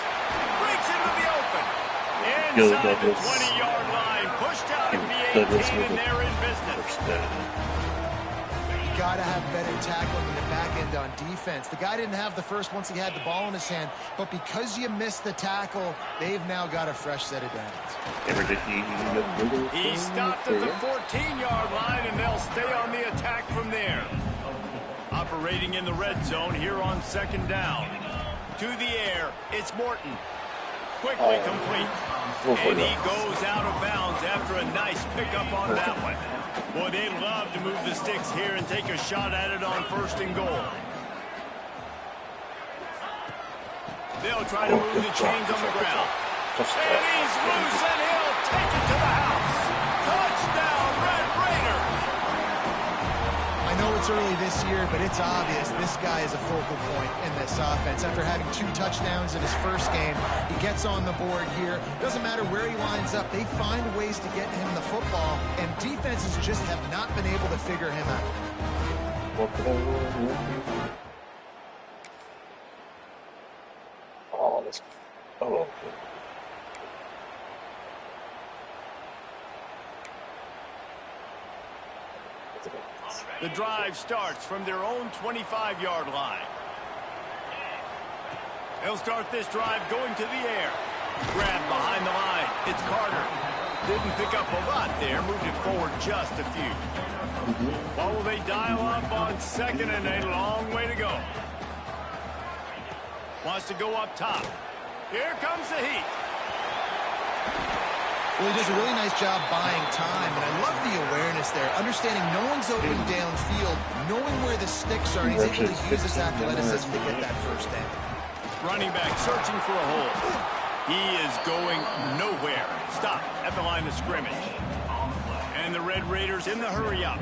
Breaks into the open. Inside the 20-yard line. Pushed out at the 18, and they're in business. You got to have better tackling in the back end on defense. The guy didn't have the first once he had the ball in his hand, but because you missed the tackle, they've now got a fresh set of downs. He stopped at the 14-yard line, and they'll stay on the attack from there. Operating in the red zone here on 2nd down. To the air, it's Morton. Quickly complete. And he goes out of bounds after a nice pickup on that one. Boy, they'd love to move the sticks here and take a shot at it on 1st and goal. They'll try to move the chains on the ground. And he's loose, and he'll take it to the house. Touchdown, Red Raiders! I know it's early this year, but it's obvious this guy is a focal point in this offense. After having 2 touchdowns in his first game, he gets on the board here. Doesn't matter where he lines up, they find ways to get him the football, and defenses just have not been able to figure him out. Oh, The drive starts from their own 25-yard line. They'll start this drive going to the air. Grab behind the line. It's Carter. Didn't pick up a lot there. Moved it forward just a few. What will they dial up on 2nd and a long way to go? Wants to go up top. Here comes the heat. Well, he does a really nice job buying time, and I love the awareness there, understanding no one's open downfield, knowing where the sticks are, and he's able to use his athleticism to get that 1st down. Running back searching for a hole. He is going nowhere. Stop at the line of scrimmage. And the Red Raiders in the hurry up.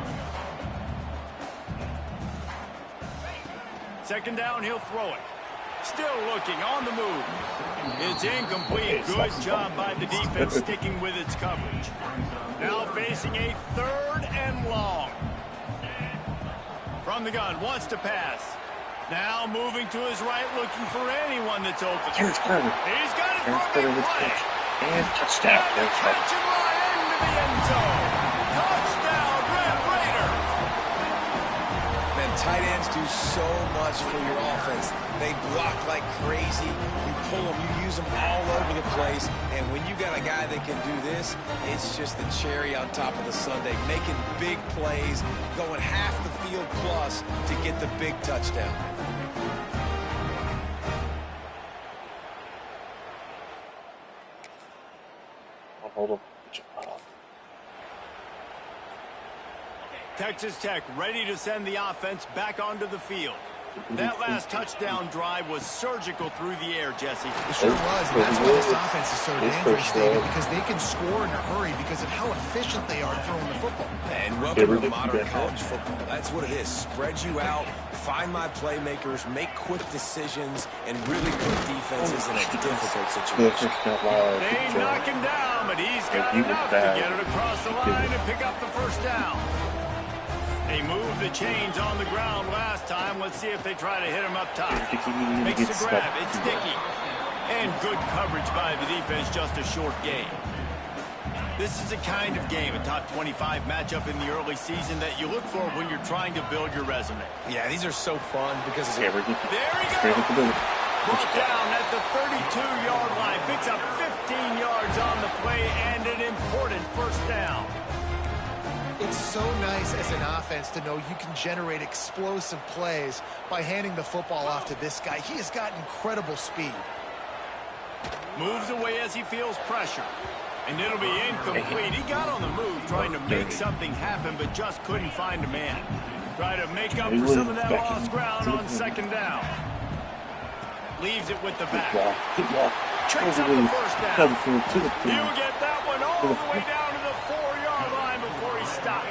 2nd down, he'll throw it. Still looking on the move. It's incomplete. Good job by the defense sticking with its coverage. Now facing a 3rd and long. From the gun, wants to pass. Now moving to his right, looking for anyone that's open. Here's Carter. He's got it from the play. And touchdown. And the catch and run into the end zone. Touchdown, Red Raiders. Man, tight ends do so much for your offense. They block like crazy. You pull them, you use them all over the place. And when you got a guy that can do this, it's just the cherry on top of the sundae. Making big plays, going half the field plus to get the big touchdown. Hold on. Texas Tech ready to send the offense back onto the field. That last touchdown drive was surgical through the air, Jesse. It sure was, and that's why this offense is so dangerous, David, because they can score in a hurry because of how efficient they are throwing the football. And welcome to modern college football. That's what it is. Spread you out, find my playmakers, make quick decisions, and really put defenses in a difficult situation. They knock him down, but he's got enough to get it across the line and pick up the first down. They moved the chains on the ground last time. Let's see if they try to hit him up top. Makes the grab. It's sticky. And good coverage by the defense, just a short gain. This is the kind of game, a top 25 matchup in the early season, that you look for when you're trying to build your resume. Yeah, these are so fun because there he goes. Brought down at the 32-yard line. Picks up 15 yards on the play and an important first down. It's so nice as an offense to know you can generate explosive plays by handing the football off to this guy. He has got incredible speed. Moves away as he feels pressure. And it'll be incomplete. He got on the move trying to make something happen, but just couldn't find a man. Try to make up for some of that lost ground on second down. Leaves it with the back. Tricks up the first down. He'll get that one all the way down to the 4-yard line before he stopped.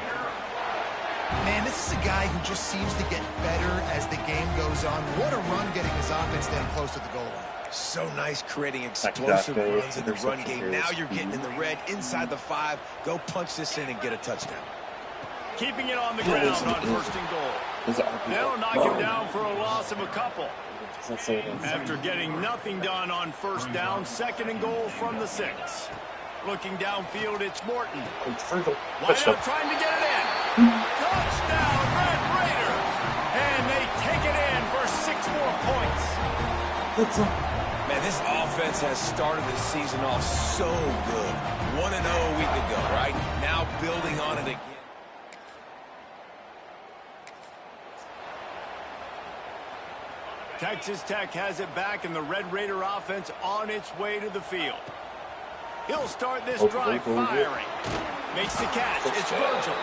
Man, this is a guy who just seems to get better as the game goes on. What a run getting his offense down close to the goal line. So nice creating explosive runs in the run game. Now you're getting in the red inside the 5. Go punch this in and get a touchdown. Keeping it on the ground on first and goal. They'll knock him down for a loss of a couple. After getting nothing done on first down, second and goal from the 6. Looking downfield, it's Morton. Wide out trying to get it in. Touchdown, Red Raiders! And they take it in for 6 more points. Man, this offense has started the season off so good. 1-0 a week ago, right? Now building on it again. Texas Tech has it back, and the Red Raider offense on its way to the field. He'll start this drive firing. Makes the catch. It's Virgil.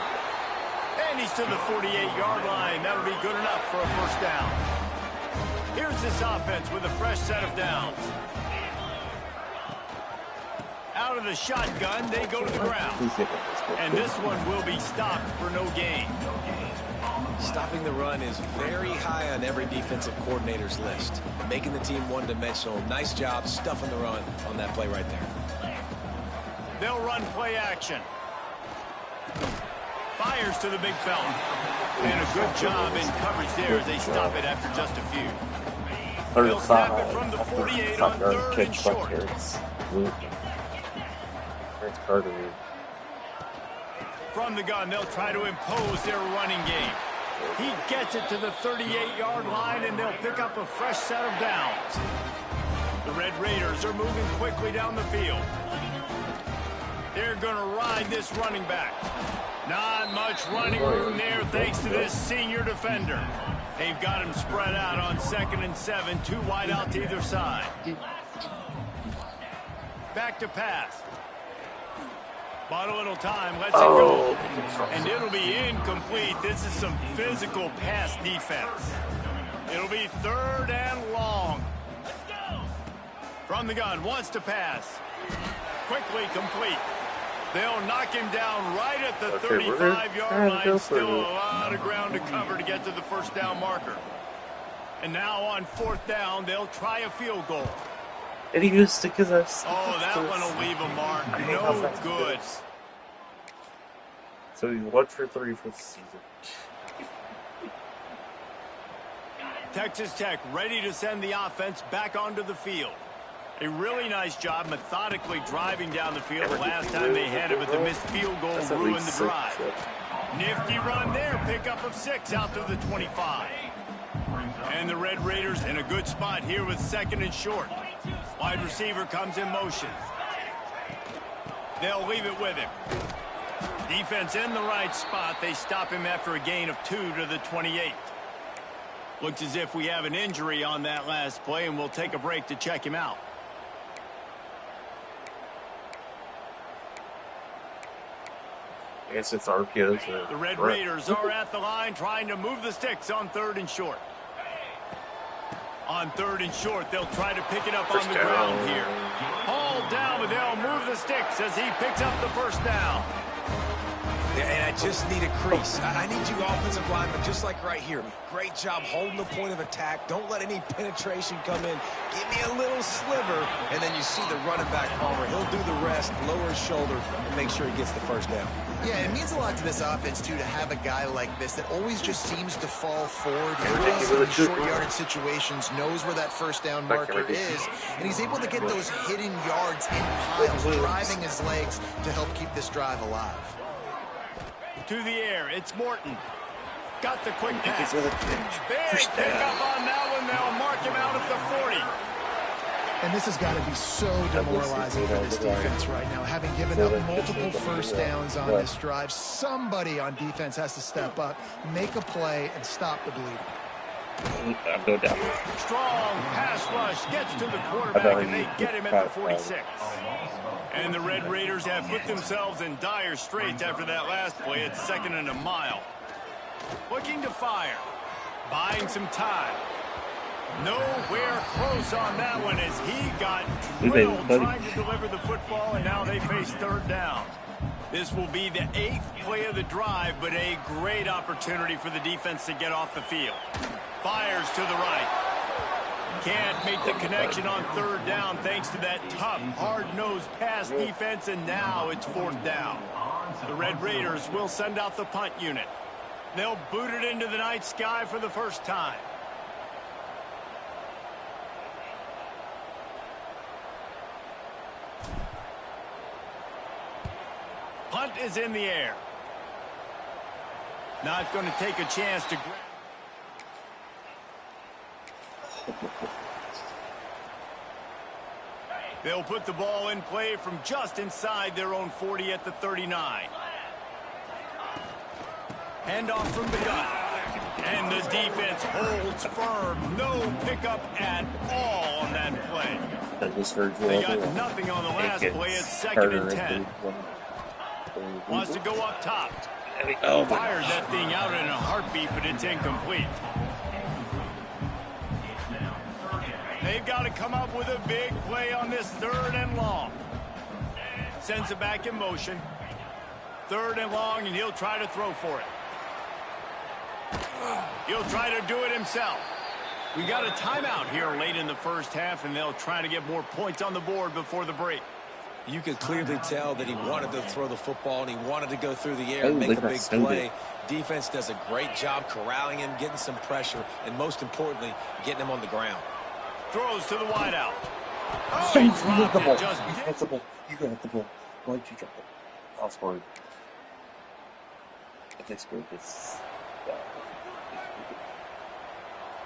And he's to the 48-yard line. That'll be good enough for a first down. Here's this offense with a fresh set of downs. Out of the shotgun, they go to the ground. And this one will be stopped for no gain. Stopping the run is very high on every defensive coordinator's list. Making the team one-dimensional. Nice job stuffing the run on that play right there. They'll run play action. Fires to the big fella. And a good job in coverage there as they stop it after just a few. They'll snap it from the 48 on third and short. From the gun, they'll try to impose their running game. He gets it to the 38-yard line, and they'll pick up a fresh set of downs. The Red Raiders are moving quickly down the field. They're going to ride this running back. Not much running room there thanks to this senior defender. They've got him spread out on 2nd and 7, 2 wide out to either side. Back to pass. Bought a little time, lets it go. And it'll be incomplete. This is some physical pass defense. It'll be 3rd and long. From the gun, wants to pass. Quickly complete. They'll knock him down right at the 35-yard line. Still a lot of ground to cover to get to the first down marker. And now on 4th down, they'll try a field goal. And he used to because oh, that one will leave a mark. No good. So he's 1 for 3 for the season. Texas Tech ready to send the offense back onto the field. A really nice job methodically driving down the field. The last time they had it, but the missed field goal ruined the drive. Nifty run there. Pickup of 6 out to the 25. And the Red Raiders in a good spot here with 2nd and short. Wide receiver comes in motion. They'll leave it with him. Defense in the right spot. They stop him after a gain of 2 to the 28. Looks as if we have an injury on that last play, and we'll take a break to check him out. I guess it's RPOs. The Red Raiders are at the line trying to move the sticks on 3rd and short. On 3rd and short, they'll try to pick it up on the ground here. Hauled down, but they'll move the sticks as he picks up the first down. And I just need a crease. I need you offensive linemen, just like right here. Great job holding the point of attack. Don't let any penetration come in. Give me a little sliver, and then you see the running back, Palmer. He'll do the rest, lower his shoulder, and make sure he gets the first down. Yeah, it means a lot to this offense, too, to have a guy like this that always just seems to fall forward. He does in short yardage situations, knows where that first down marker is, and he's able to get those hidden yards in piles, driving his legs to help keep this drive alive. To the air, it's Morton. Got the quick pass. Big pickup on that one. They'll mark him out at the 40. And this has got to be so demoralizing for this defense right now. Having given up multiple first downs on this drive, somebody on defense has to step up, make a play, and stop the bleeding. No doubt. Strong pass rush gets to the quarterback, and they get him at the 46. And the Red Raiders have put themselves in dire straits after that last play. It's 2nd and a mile. Looking to fire. Buying some time. Nowhere close on that one as he got drilled trying to deliver the football, and now they face 3rd down. This will be the 8th play of the drive, but a great opportunity for the defense to get off the field. Fires to the right. Can't make the connection on 3rd down thanks to that tough, hard-nosed pass defense, and now it's 4th down. The Red Raiders will send out the punt unit. They'll boot it into the night sky for the first time. Punt is in the air. Not going to take a chance to grab. They'll put the ball in play from just inside their own 40 at the 39. Handoff from the gun. And the defense holds firm. No pickup at all on that play. They got nothing on the last play. It's 2nd and 10. Wants to go up top. Fired that thing out in a heartbeat, but it's incomplete. They've got to come up with a big play on this 3rd and long. Sends it back in motion. 3rd and long, and he'll try to throw for it. He'll try to do it himself. We got a timeout here late in the first half, and they'll try to get more points on the board before the break. You could clearly tell that he wanted to throw the football, and he wanted to go through the air and make a big play. Defense does a great job corralling him, getting some pressure, and most importantly, getting him on the ground. Throws to the wideout. Oh, he dropped it. You got the ball. You got the ball. Why'd you drop it? I was worried. If they scored this,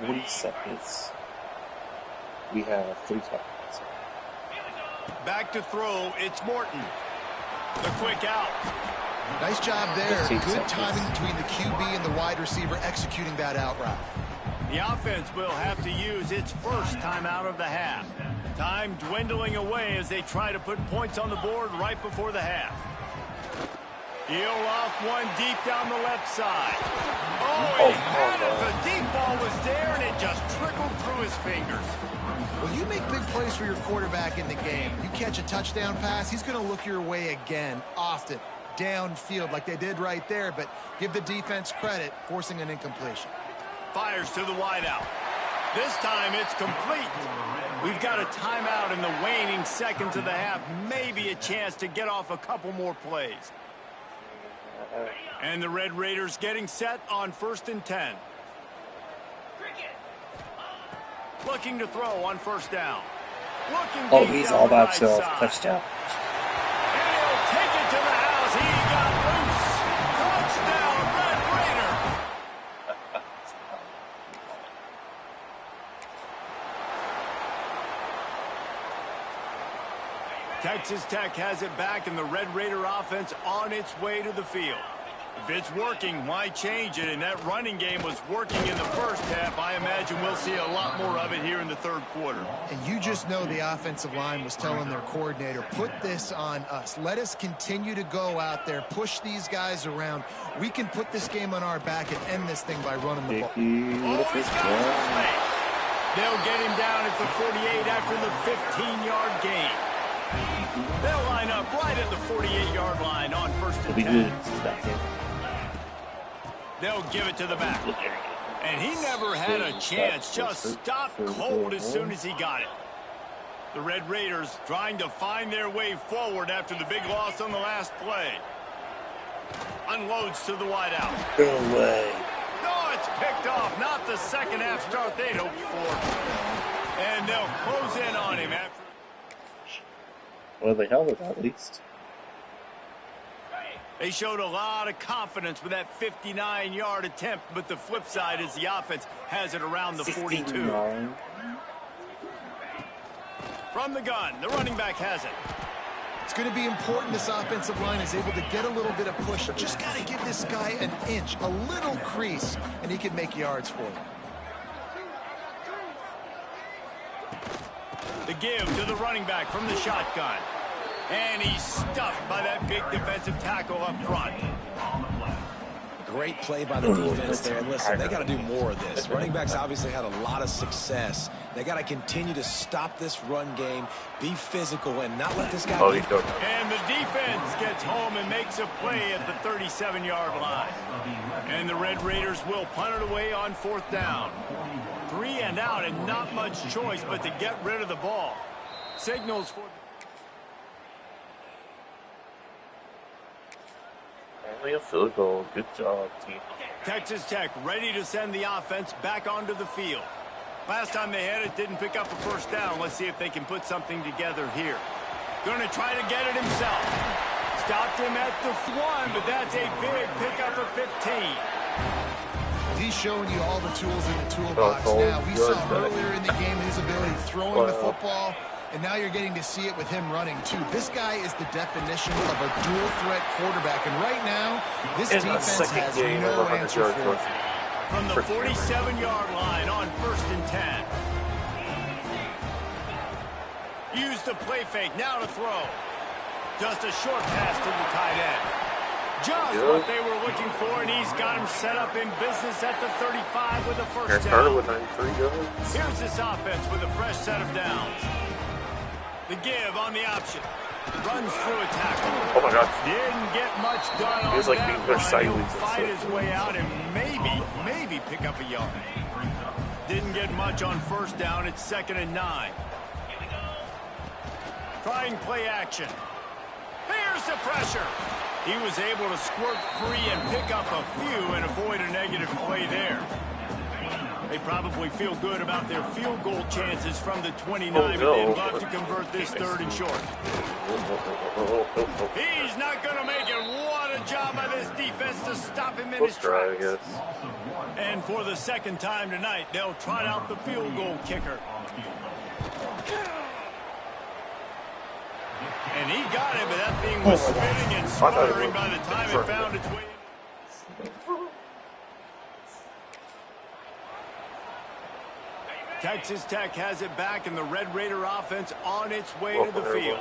40 seconds. We have 3 timeouts. Back to throw. It's Morton. The quick out. Nice job there. Good timing between the QB and the wide receiver executing that out route. The offense will have to use its first timeout of the half. Time dwindling away as they try to put points on the board right before the half. Heel off one deep down the left side. Oh, he had it. The deep ball was there, and it just trickled through his fingers. Well, you make big plays for your quarterback in the game. You catch a touchdown pass, he's going to look your way again, often, downfield like they did right there, but give the defense credit, forcing an incompletion. Fires to the wideout. This time it's complete. We've got a timeout in the waning seconds of the half. Maybe a chance to get off a couple more plays. And the Red Raiders getting set on 1st and 10. Looking to throw on 1st down. Oh, he's all by himself. Touchdown. And he'll take it to the house. He got loose. Touchdown, Red Raider. Texas Tech has it back, and the Red Raider offense on its way to the field. If it's working, why change it? And that running game was working in the first half. I imagine we'll see a lot more of it here in the 3rd quarter. And you just know the offensive line was telling their coordinator, put this on us. Let us continue to go out there, push these guys around. We can put this game on our back and end this thing by running the ball. Oh, he's got it. They'll get him down at the 48 after the 15-yard gain. They'll line up right at the 48-yard line on 1st and 10. They'll give it to the back. And he never had a chance. Just stopped cold as soon as he got it. The Red Raiders trying to find their way forward after the big loss on the last play. Unloads to the wideout. Go away. No, it's picked off. Not the second half start they'd hoped for. And they'll close in on him after. Well, they held it at least. They showed a lot of confidence with that 59-yard attempt, but the flip side is the offense has it around the 42. 69. From the gun, the running back has it. It's going to be important this offensive line is able to get a little bit of push. Just got to give this guy an inch, a little crease, and he can make yards for him. The give to the running back from the shotgun. And he's stuffed by that big defensive tackle up front. Great play by the defense there. And listen, they got to do more of this. Running backs obviously had a lot of success. They got to continue to stop this run game, be physical, and not let this guy get... And the defense gets home and makes a play at the 37-yard line. And the Red Raiders will punt it away on 4th down. 3 and out, and not much choice but to get rid of the ball. Signals for... Only a field goal. Good job, team. Texas Tech ready to send the offense back onto the field. Last time they had it, didn't pick up a 1st down. Let's see if they can put something together here. Going to try to get it himself. Stopped him at the 1, but that's a big pickup of 15. He's showing you all the tools in the toolbox now. We saw earlier in the game his ability throwing the football, and now you're getting to see it with him running too. This guy is the definition of a dual threat quarterback, and right now, this defense has no answer for it. From the 47-yard line on 1st and 10. Use the play fake, now to throw. Just a short pass to the tight end. Just what they were looking for, and he's got him set up in business at the 35 with a 1st down. Here's this offense with a fresh set of downs. The give on the option. Runs through a tackle. Oh my God. Didn't get much done on like that being run. pushed He'll sideways. fight his way out and maybe pick up a yard. Didn't get much on 1st down. It's 2nd and 9. Trying play action. Here's the pressure. He was able to squirt free and pick up a few and avoid a negative play there. They probably feel good about their field goal chances from the 29, but they'd love to convert this 3rd and short. He's not going to make it. What a job by this defense to stop him in his tracks. And for the 2nd time tonight, they'll trot out the field goal kicker. And he got it, but that thing was spinning and sputtering by the time it found its way. Texas Tech has it back, and the Red Raider offense on its way to the field.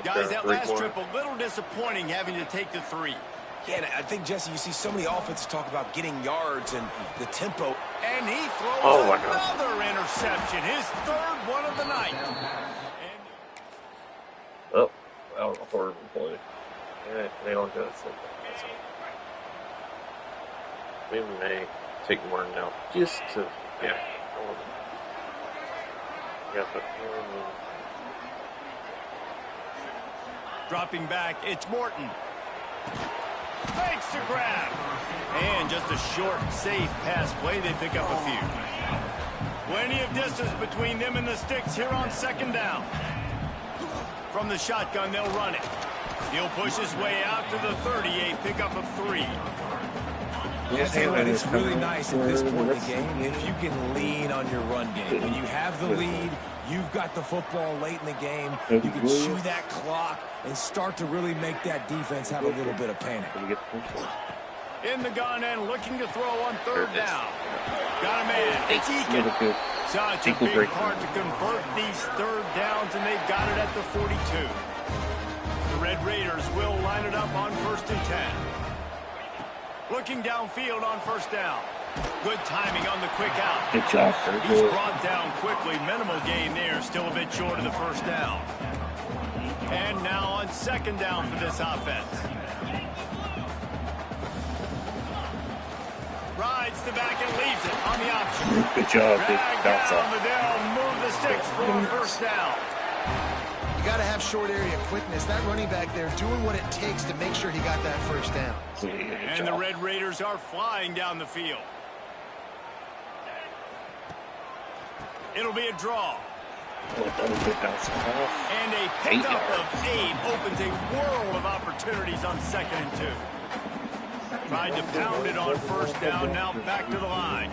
Guys, that last trip a little disappointing having to take the 3. Yeah, and I think, Jesse, you see so many offenses talk about getting yards and the tempo. And he throws another interception, his 3rd one of the night. Oh, that was a horrible play. Yeah, they don't get it. We may take more now, just to, Dropping back, it's Morton. Makes the grab. And just a short, safe pass play. They pick up a few. Plenty of distance between them and the sticks here on 2nd down. From the shotgun, they'll run it. He'll push his way out to the 38, pick up a 3. Yeah, tell you what, it's really nice at this point in the game if you can lean on your run game. When you have the lead, you've got the football late in the game, you can chew that clock and start to really make that defense have a little bit of panic. In the gun and looking to throw on 3rd down. Got a man. It's Eakin. Such a big part to convert these 3rd downs, and they've got it at the 42. The Red Raiders will line it up on 1st and 10. Looking downfield on 1st down. Good timing on the quick out. Good job. He's brought down quickly. Minimal gain there. Still a bit short of the first down. And now on second down for this offense. Rides the back and leaves it on the option. Good job. Drag down the down. Move the sticks for a first down. You got to have short area quickness. That running back there doing what it takes to make sure he got that first down. And the Red Raiders are flying down the field. It'll be a draw. And a pickup of 8 opens a world of opportunities on 2nd and 2. Tried to pound it on first down, now back to the line.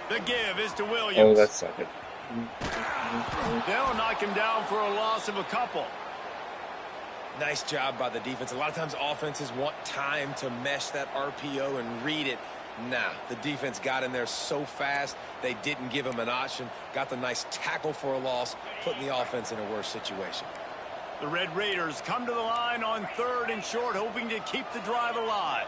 The give is to Williams. Oh, that's second. They'll knock him down for a loss of a couple. Nice job by the defense. A lot of times offenses want time to mesh that RPO and read it. Nah, the defense got in there so fast, they didn't give him an option. Got the nice tackle for a loss, putting the offense in a worse situation. The Red Raiders come to the line on 3rd and short, hoping to keep the drive alive.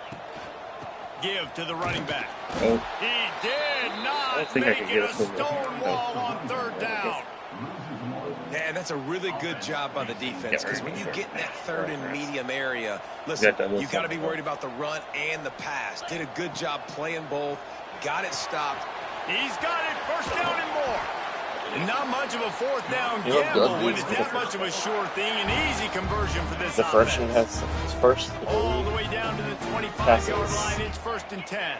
Give to the running back. Oh. He did not make it a stone wall on 3rd down. And that's a really good job by the defense, because when you get in that 3rd and medium area, listen, you got to be worried about the run and the pass. Did a good job playing both, got it stopped. He's got it, first down and more. And not much of a 4th down gamble when it's that much of a sure thing. An easy conversion for this offense. The freshman has his first. All the way down to the 25-yard line. It's 1st and 10.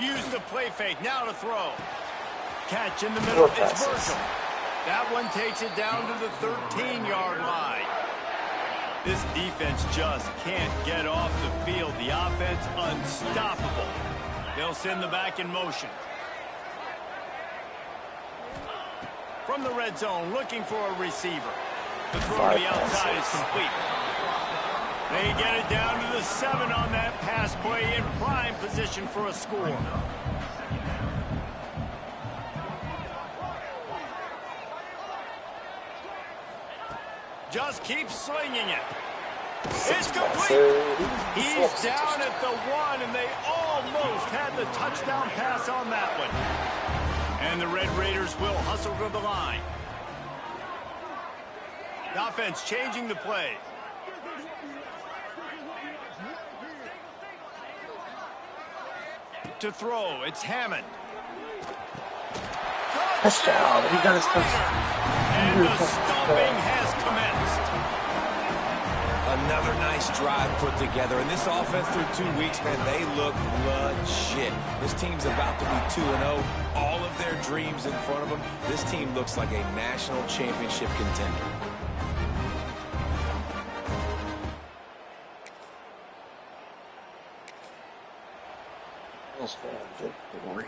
Use the play fake. Now to throw. Catch in the middle. It's Virgil. That one takes it down to the 13-yard line. This defense just can't get off the field. The offense unstoppable. They'll send the back in motion. From the red zone, looking for a receiver. The throw to the outside is complete. They get it down to the 7 on that pass play, in prime position for a score. Just keep slinging it. It's complete. He's down at the 1, and they almost had the touchdown pass on that one. And the Red Raiders will hustle to the line. The offense changing the play. To throw, it's Hammond. Touchdown. He got his touchdown. And the stomping has commenced. Another nice drive put together. And this offense through 2 weeks, man, they look legit. This team's about to be 2-0. All of their dreams in front of them. This team looks like a national championship contender. Great.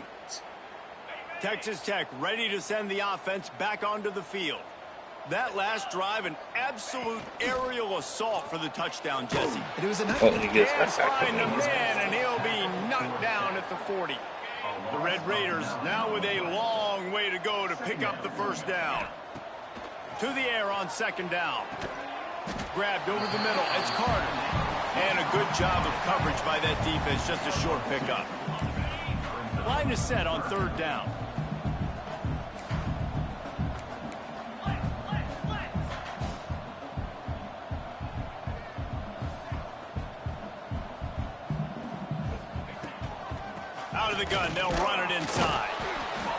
Texas Tech ready to send the offense back onto the field. That last drive, an absolute aerial assault for the touchdown, Jesse. It was a nice. Can't find the man, and he'll be knocked down at the 40. The Red Raiders now with a long way to go to pick up the first down. To the air on 2nd down. Grabbed over the middle. It's Carter. And a good job of coverage by that defense. Just a short pickup. Line is set on 3rd down. Out of the gun, they'll run it inside.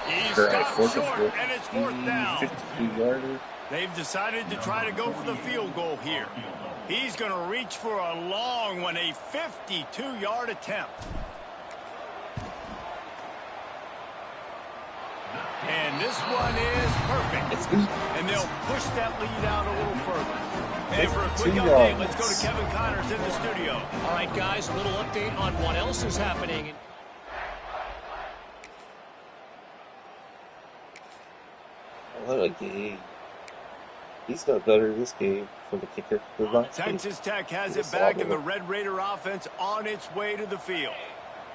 He's stopped short, and it's 4th down. They've decided to try to go for the field goal here. He's going to reach for a long one, a 52-yard attempt. And this one is perfect. And they'll push that lead out a little further. And for a quick update, let's go to Kevin Connors in the studio. All right, guys, a little update on what else is happening. What a game. He's got better this game for the kicker. Texas Tech has it back, and the Red Raider offense on its way to the field.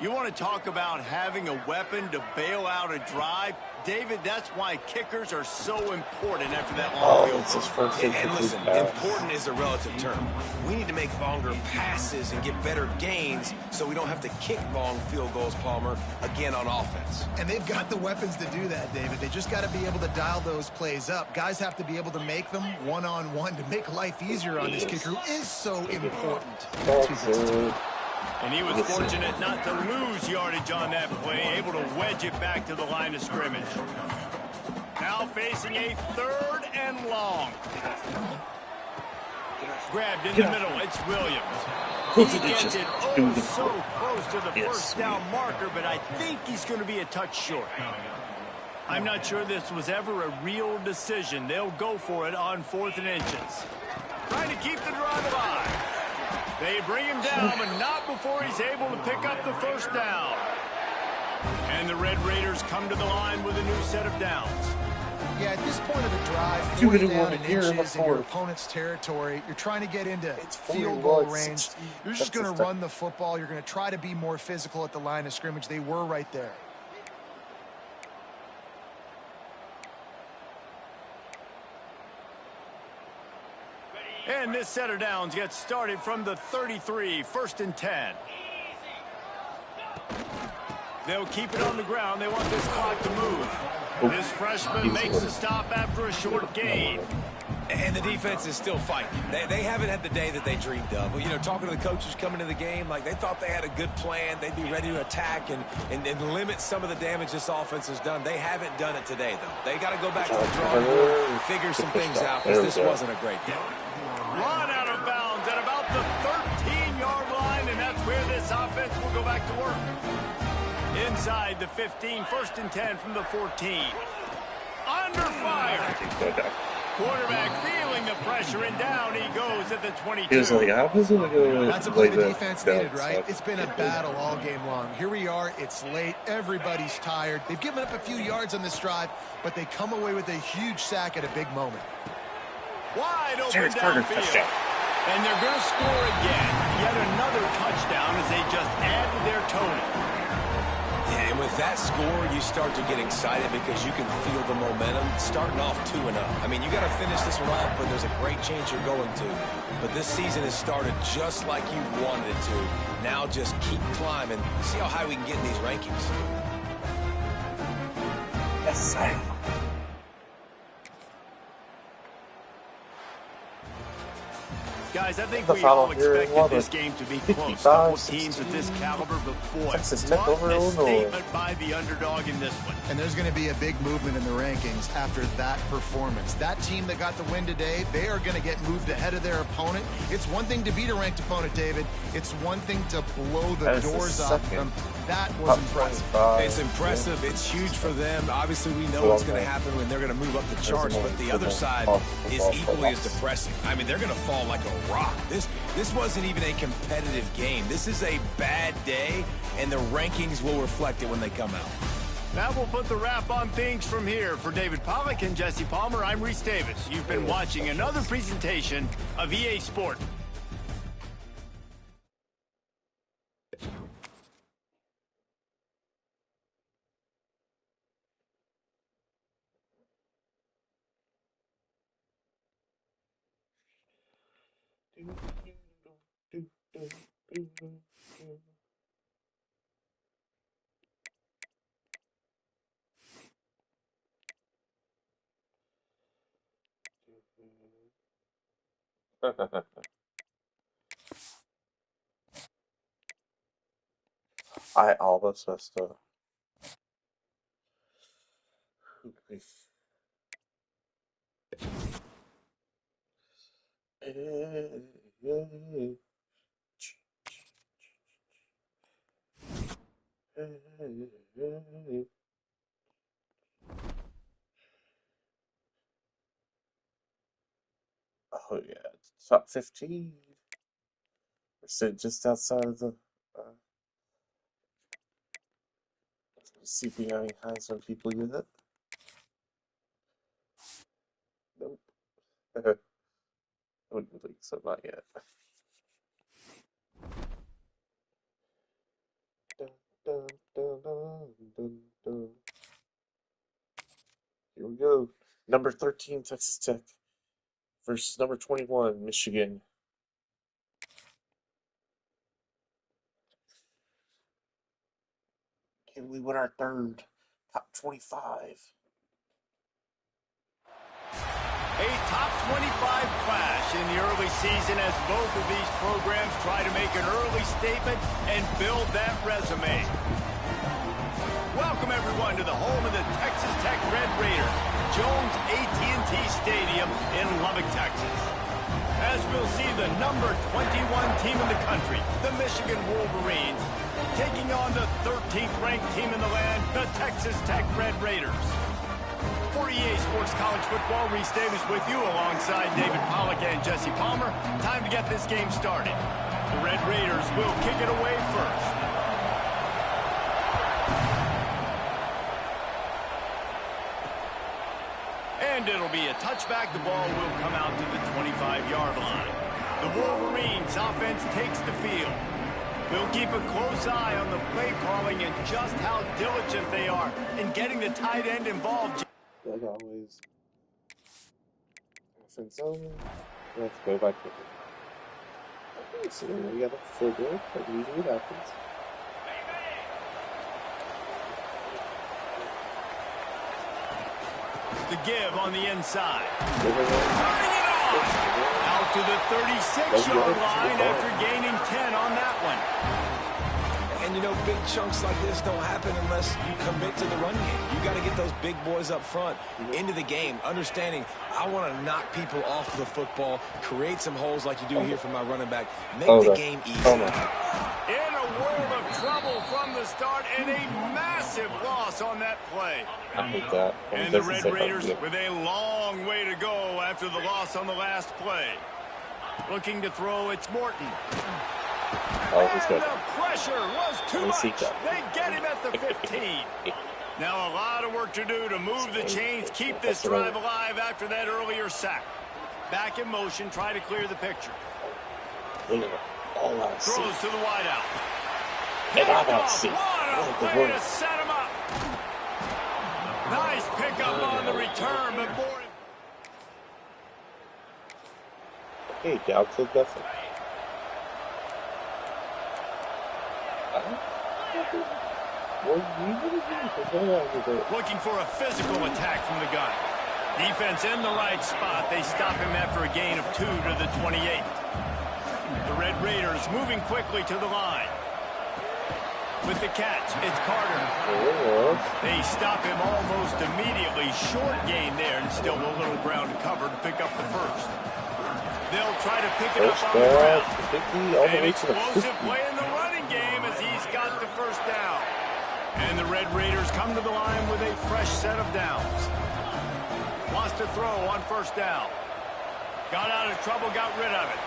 You want to talk about having a weapon to bail out a drive? David, that's why kickers are so important after that long field goal. And listen, important is a relative term. We need to make longer passes and get better gains so we don't have to kick long field goals, Palmer, again on offense. And they've got the weapons to do that, David. They just got to be able to dial those plays up. Guys have to be able to make them one-on-one to make life easier on this kicker who is so important. And he was fortunate not to lose yardage on that play, able to wedge it back to the line of scrimmage. Now facing a 3rd and long. Grabbed in the middle, it's Williams. He gets it so close to the first down marker, but I think he's going to be a touch short. I'm not sure this was ever a real decision. They'll go for it on 4th and inches. Trying to keep the drive alive. They bring him down, but not before he's able to pick up the first down. And the Red Raiders come to the line with a new set of downs. Yeah, at this point of the drive, 4th down and inches in your opponent's territory, you're trying to get into field goal range. You're just going to run the football. You're going to try to be more physical at the line of scrimmage. They were right there. And this set of downs gets started from the 33, 1st and 10. They'll keep it on the ground. They want this clock to move. This freshman makes the stop after a short gain. And the defense is still fighting. They haven't had the day that they dreamed of. You know, talking to the coaches coming to the game, like they thought they had a good plan. They'd be ready to attack and limit some of the damage this offense has done. They haven't done it today, though. They got to go back to the drawing board and figure some things out because this wasn't a great day. Run out of bounds at about the 13-yard line, and that's where this offense will go back to work. Inside the 15, 1st and 10 from the 14. Under fire. Quarterback feeling the pressure, and down he goes at the 22. He was like, I was going to go. That's a play the defense needed, right? It's been a battle all game long. Here we are. It's late. Everybody's tired. They've given up a few yards on this drive, but they come away with a huge sack at a big moment. Wide open downfield. And they're going to score again. Yet another touchdown as they just add to their total. Yeah, and with that score, you start to get excited because you can feel the momentum starting off 2-0. I mean, you got to finish this one off, but there's a great chance you're going to. But this season has started just like you wanted it to. Now just keep climbing. See how high we can get in these rankings. Yes, sir. Guys, I think we all expected this game to be close. Couple teams of this caliber, but boy, what a statement by the underdog in this one. And there's going to be a big movement in the rankings after that performance. That team that got the win today, they are going to get moved ahead of their opponent. It's one thing to beat a ranked opponent, David. It's one thing to blow the doors off them. That was impressive. It's impressive. It's huge for them. Obviously, we know what's going to happen when they're going to move up the charts, but the other side is equally as depressing. I mean, they're going to fall like a rock. This wasn't even a competitive game. This is a bad day, and the rankings will reflect it when they come out. Now we'll put the wrap on things from here. For David Pollack and Jesse Palmer, I'm Reese Davis. You've been watching another presentation of EA Sport. I almost messed up. Oh yeah, top 15. We're sitting just outside of the CPI highs when people use it. Nope. I wouldn't think so, not yet. Dun, dun, dun, dun, dun. Here we go. Number 13, Texas Tech versus number 21, Michigan. Can we win our third top 25? A top 25 clash in the early season as both of these programs try to make an early statement and build that resume. Welcome, everyone, to the home of the Texas Tech Red Raiders, Jones AT&T Stadium in Lubbock, Texas. As we'll see the number 21 team in the country, the Michigan Wolverines, taking on the 13th ranked team in the land, the Texas Tech Red Raiders. For EA Sports College Football, Reese Davis with you alongside David Pollack and Jesse Palmer. Time to get this game started. The Red Raiders will kick it away first. And it'll be a touchback. The ball will come out to the 25-yard line. The Wolverines offense takes the field. We'll keep a close eye on the play calling and just how diligent they are in getting the tight end involved. Like always. Offense only. Let's go back to it. Okay, so we got a field goal, like usually happens. The give on the inside. Turning it off! Out to the 36-yard line after gaining 10 on that one. And, you know, big chunks like this don't happen unless you commit to the run game. You got to get those big boys up front into the game, understanding I want to knock people off the football, create some holes like you do here for my running back, make the game easy. In a world of trouble from the start and a massive loss on that play. I hate that. And the Red Raiders with a long way to go after the loss on the last play. Looking to throw, it's Morton. Oh, he's good. The pressure was too much. They get him at the 15. Now a lot of work to do to move the chains, keep this drive alive after that earlier sack. Back in motion, try to clear the picture. Throws to the wideout. And I'm out C. What a way to set him up. Nice pickup on the return, but more. Hey, down to nothing. Looking for a physical attack from the gun. Defense in the right spot. They stop him after a gain of 2 to the 28. The Red Raiders moving quickly to the line. With the catch, it's Carter. They stop him almost immediately. Short gain there, and still a little ground to cover to pick up the first. They'll try to pick it up on the ground. An explosive play in the running game as he's got the first down. And the Red Raiders come to the line with a fresh set of downs. Wants to throw on first down. Got out of trouble, got rid of it.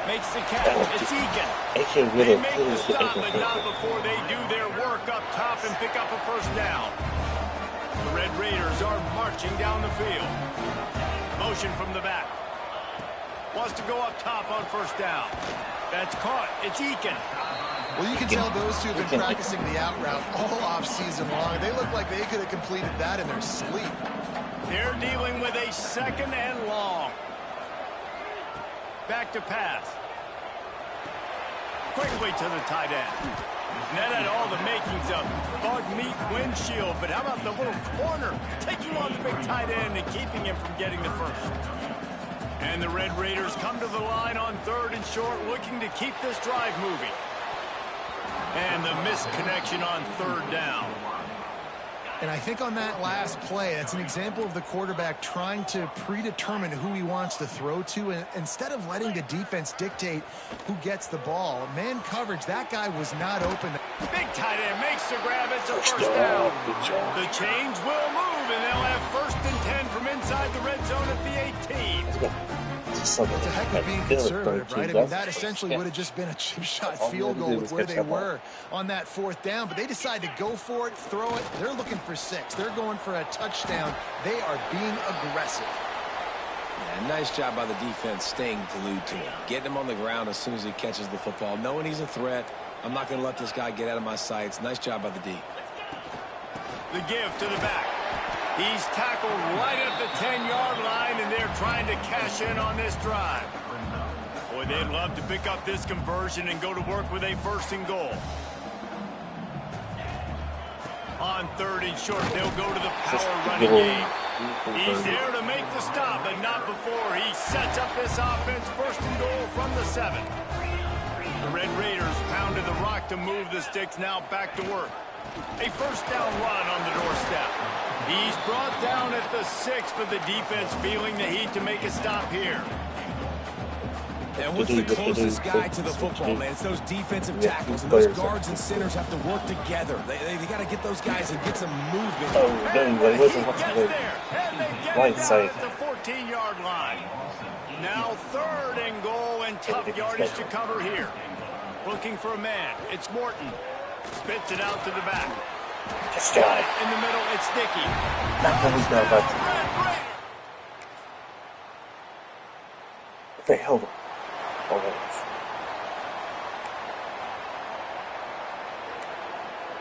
Makes the catch. It's Egan. They make the stop, but not before they do their work up top and pick up a first down. The Red Raiders are marching down the field. Motion from the back. Wants to go up top on first down. That's caught. It's Egan. Well, you can tell those two have been practicing the out route all off-season long. They look like they could have completed that in their sleep. They're dealing with a second and long. Back to pass. Quickly to the tight end. That had all the makings of bug meat windshield, but how about the little corner taking on the big tight end and keeping him from getting the first? And the Red Raiders come to the line on 3rd and short, looking to keep this drive moving. And the misconnection on 3rd down. And I think on that last play, that's an example of the quarterback trying to predetermine who he wants to throw to, and instead of letting the defense dictate who gets the ball. Man coverage, that guy was not open. Big tight end makes the grab. It's a first down. The chains will move, and they'll have 1st and 10 from inside the red zone at the 18. It's a heck of being conservative, right? I mean, that essentially would have just been a chip shot field goal with where they were on that 4th down. But they decide to go for it, throw it. They're looking for 6. They're going for a touchdown. They are being aggressive. Yeah, nice job by the defense staying glued to him. Getting him on the ground as soon as he catches the football. Knowing he's a threat, I'm not going to let this guy get out of my sights. Nice job by the D. The give to the back. He's tackled right at the 10-yard line, and they're trying to cash in on this drive. Boy, they'd love to pick up this conversion and go to work with a 1st and goal. On 3rd and short, they'll go to the power running game. He's there to make the stop, but not before he sets up this offense. 1st and goal from the 7. The Red Raiders pounded the rock to move the sticks, now back to work. A 1st down run on the doorstep. He's brought down at the 6, but the defense feeling the heat to make a stop here. And what's the closest guy to the football, man? It's those defensive tackles, and those guards and centers have to work together. They got to get those guys and get some movement. Oh, no, he wasn't watching the right side. At the 14-yard line. Now 3rd and goal, and tough yardage to cover here. Looking for a man. It's Morton. Spits it out to the back. Just got it. In the middle, it's Dickey. They held him.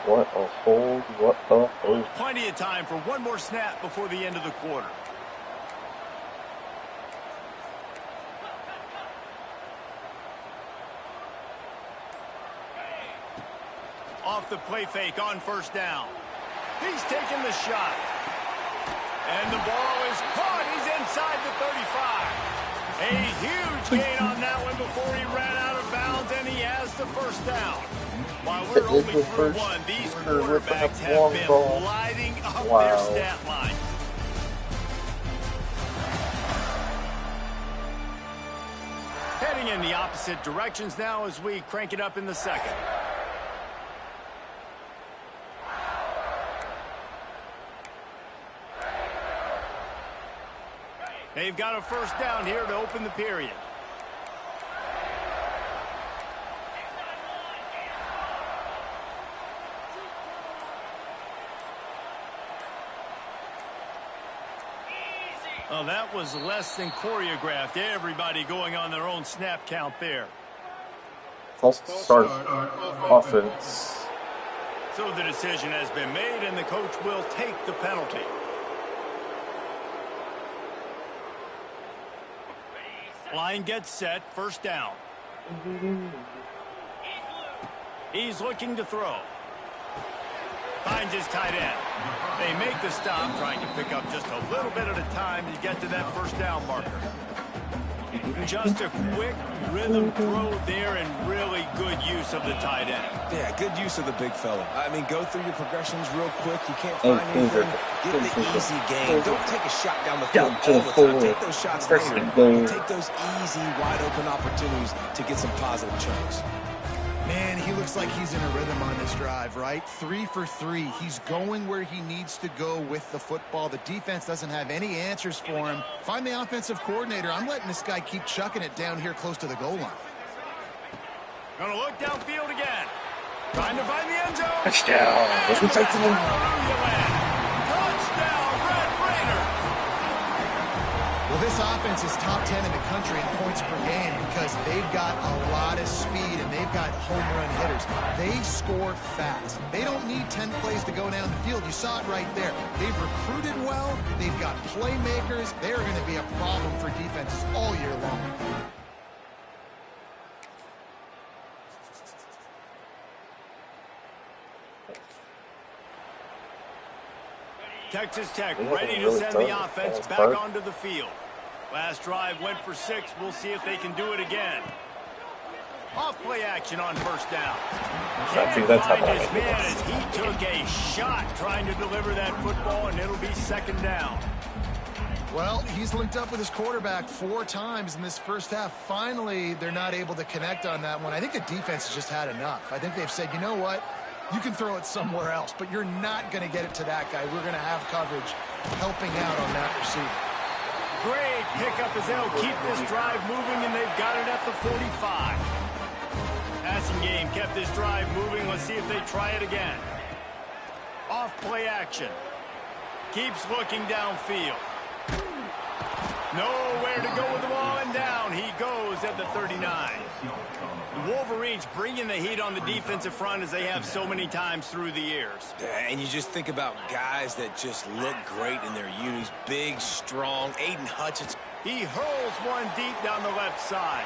What a hold, what a hold. Plenty of time for one more snap before the end of the quarter. Off the play fake on 1st down. He's taking the shot. And the ball is caught. He's inside the 35. A huge gain on that one before he ran out of bounds, and he has the 1st down. While we're only through one, these quarterbacks have been lighting up their stat line. Heading in the opposite directions now as we crank it up in the 2nd. They've got a 1st down here to open the period. Oh, that was less than choreographed. Everybody going on their own snap count there. False start offense. So the decision has been made, and the coach will take the penalty. Line gets set, 1st down. He's looking to throw. Finds his tight end. They make the stop, trying to pick up just a little bit at a time to get to that 1st down marker. Just a quick rhythm throw there, and really good use of the tight end. Yeah, good use of the big fella. I mean, go through your progressions real quick. You can't find anything. Get the easy game. Don't take a shot down the field all the time. Take those shots later. Take those easy, wide-open opportunities to get some positive chunks. Man, he looks like he's in a rhythm on this drive, right? 3 for 3. He's going where he needs to go with the football. The defense doesn't have any answers for him. Find the offensive coordinator. I'm letting this guy keep chucking it down here close to the goal line. Gonna look downfield again. Trying to find the end zone. Touchdown. Touchdown, Red Raiders. Well, this offense is top 10 in the country in points per game because they've got a lot of speed and they've got home run hitters. They score fast. They don't need 10 plays to go down the field. You saw it right there. They've recruited well. They've got playmakers. They're going to be a problem for defenses all year long. Texas Tech ready to send the offense back onto the field. Last drive went for 6. We'll see if they can do it again. Off play action on 1st down. Can't find his man as he took a shot trying to deliver that football, and it'll be 2nd down. Well, he's linked up with his quarterback 4 times in this first half. Finally, they're not able to connect on that one. I think the defense has just had enough. I think they've said, you know what? You can throw it somewhere else, but you're not going to get it to that guy. We're going to have coverage helping out on that receiver. Great pickup as they'll keep this drive moving, and they've got it at the 45. Passing game kept this drive moving. Let's see if they try it again. Off play action. Keeps looking downfield. Nowhere to go with the ball, and down he goes at the 39. Wolverines bringing the heat on the defensive front as they have so many times through the years. And you just think about guys that just look great in their unis. Big, strong. Aiden Hutchinson. He hurls one deep down the left side.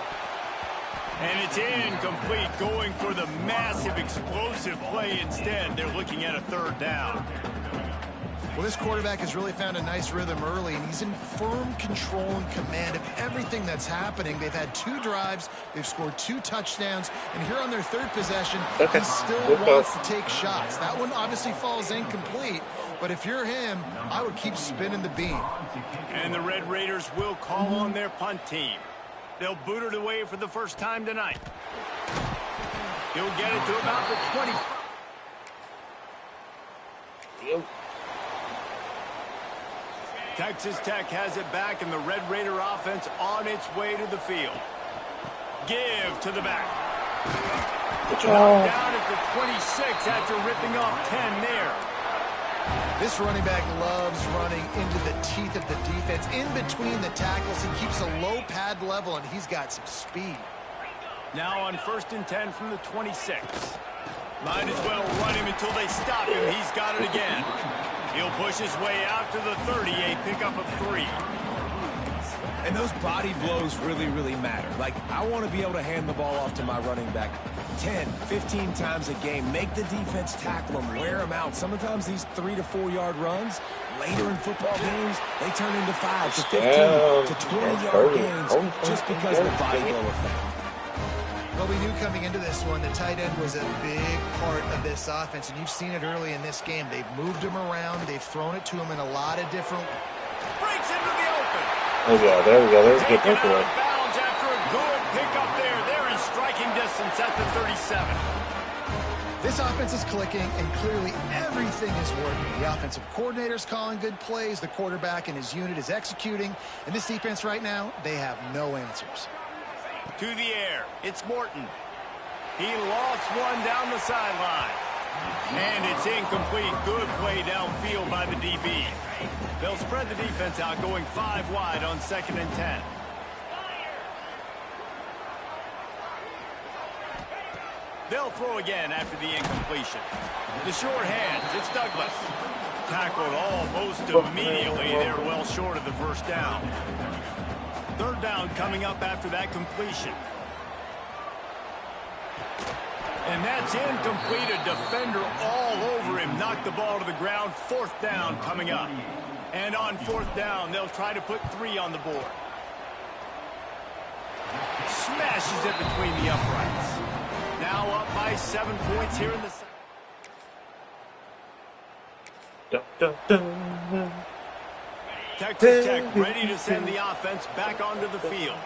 And it's incomplete, going for the massive explosive play instead. They're looking at a third down. Well, this quarterback has really found a nice rhythm early, and he's in firm control and command of everything that's happening. They've had 2 drives, they've scored 2 touchdowns, and here on their 3rd possession, he still wants to take shots. That one obviously falls incomplete, but if you're him, I would keep spinning the beam. And the Red Raiders will call on their punt team. They'll boot it away for the first time tonight. He'll get it to about the 20. Texas Tech has it back, and the Red Raider offense on its way to the field. Give to the back. Knocked down at the 26 after ripping off 10 there. This running back loves running into the teeth of the defense. In between the tackles, he keeps a low pad level, and he's got some speed. Now on 1st and 10 from the 26. Might as well run him until they stop him. He's got it again. He'll push his way out to the 30, a pickup of 3. And those body blows really, really matter. Like, I want to be able to hand the ball off to my running back 10, 15 times a game. Make the defense tackle them, wear them out. Sometimes these 3 to 4 yard runs, later in football games, they turn into 5 to 15 to 20 yard games just because of the body blow effect. Well, we knew coming into this one the tight end was a big part of this offense, and you've seen it early in this game. They've moved him around. They've thrown it to him in a lot of different... Breaks into the open. Oh, yeah, there we go. There's a good Taken out takeaway. of bounds after a good pickup there. They're in striking distance at the 37. This offense is clicking, and clearly everything is working. The offensive coordinator's calling good plays. The quarterback and his unit is executing. And this defense right now, they have no answers. To the air, it's Morton. He lost one down the sideline. And it's incomplete. Good play downfield by the DB. They'll spread the defense out, going 5 wide on 2nd and 10. They'll throw again after the incompletion. The short hands, it's Douglas. Tackled almost immediately. They're well short of the 1st down. 3rd down coming up after that completion. And that's incomplete. A defender all over him. Knocked the ball to the ground. 4th down coming up. And on 4th down, they'll try to put 3 on the board. Smashes it between the uprights. Now up by 7 points here in the second. Dun, dun, dun. Texas Tech ready to send the offense back onto the field.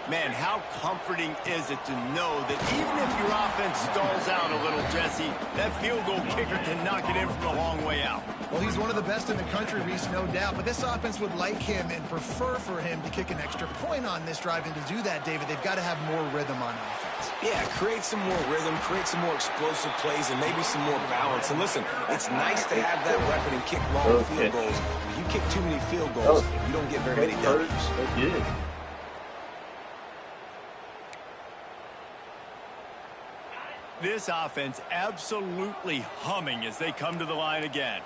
Man, how comforting is it to know that even if your offense stalls out a little, Jesse, that field goal kicker can knock it in from a long way out. Well, he's one of the best in the country, Reese, no doubt. But this offense would like him and prefer for him to kick an extra point on this drive. And to do that, David, they've got to have more rhythm on offense. Yeah, create some more rhythm, create some more explosive plays, and maybe some more balance. And listen, it's nice to have that weapon and kick long field goals. If you kick too many field goals, you don't get very many W's. This offense absolutely humming as they come to the line again.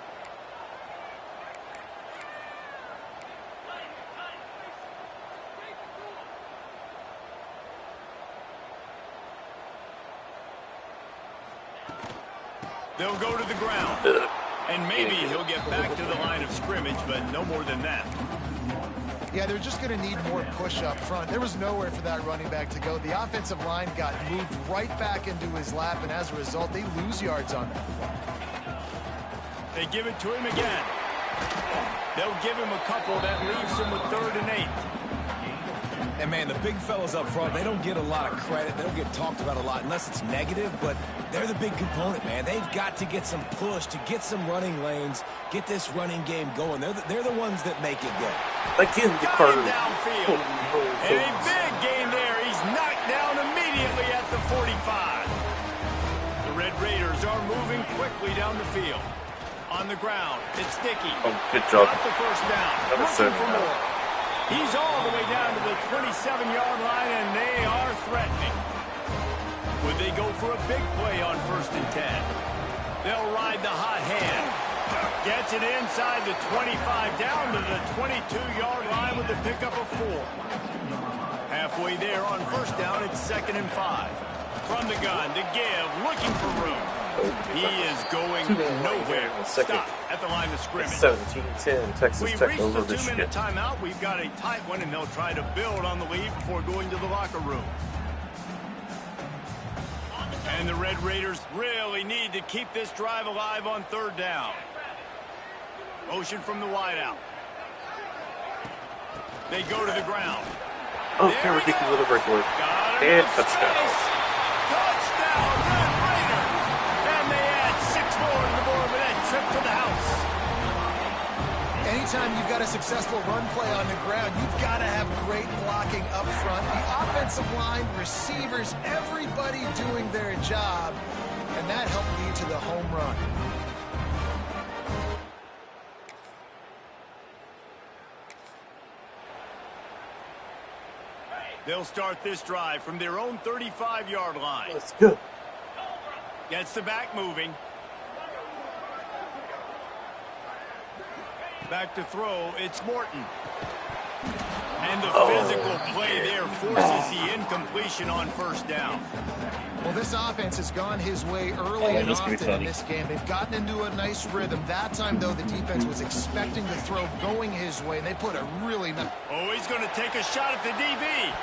They'll go to the ground. And maybe he'll get back to the line of scrimmage, but no more than that. Yeah, they're just going to need more push up front. There was nowhere for that running back to go. The offensive line got moved right back into his lap, and as a result, they lose yards on that play. They give it to him again. They'll give him a couple that leaves him with 3rd and 8. And, man, the big fellas up front, they don't get a lot of credit. They don't get talked about a lot unless it's negative, but they're the big component, man. They've got to get some push, to get some running lanes, get this running game going. They're the ones that make it go. Again, the Got him downfield. And a big gain there. He's knocked down immediately at the 45. The Red Raiders are moving quickly down the field. On the ground, it's Dickey. Oh, good job. Got the 1st down. Looking for more. He's all the way down to the 27-yard line, and they are threatening. Would they go for a big play on 1st and 10? They'll ride the hot hand. Gets it inside the 25, down to the 22-yard line with the pickup of 4. Halfway there on 1st down, it's 2nd and 5. From the gun to give, looking for room. He is going nowhere. Stop at the line of scrimmage. 17-10, Texas Tech over Michigan. We reached the 2-minute Michigan. timeout. We've got a tight one, and they'll try to build on the lead before going to the locker room. And the Red Raiders really need to keep this drive alive on 3rd down. Motion from the wideout. They go to the ground. Oh, Cameron Dickey with a breakaway. And touchdown. Touchdown, Red Raiders! And they add 6 more to the board with that trip to the house. Anytime you've got a successful run play on the ground, you've got to have great blocking up front. The offensive line, receivers, everybody doing their job. And that helped lead to the home run. They'll start this drive from their own 35-yard line. Let's go. Gets the back moving. Back to throw, it's Morton. And the physical play there forces the incompletion on 1st down. Well, this offense has gone his way early and often in this game. They've gotten into a nice rhythm. That time, though, the defense was expecting the throw going his way, and they put a really nice... Oh, he's going to take a shot at the DB.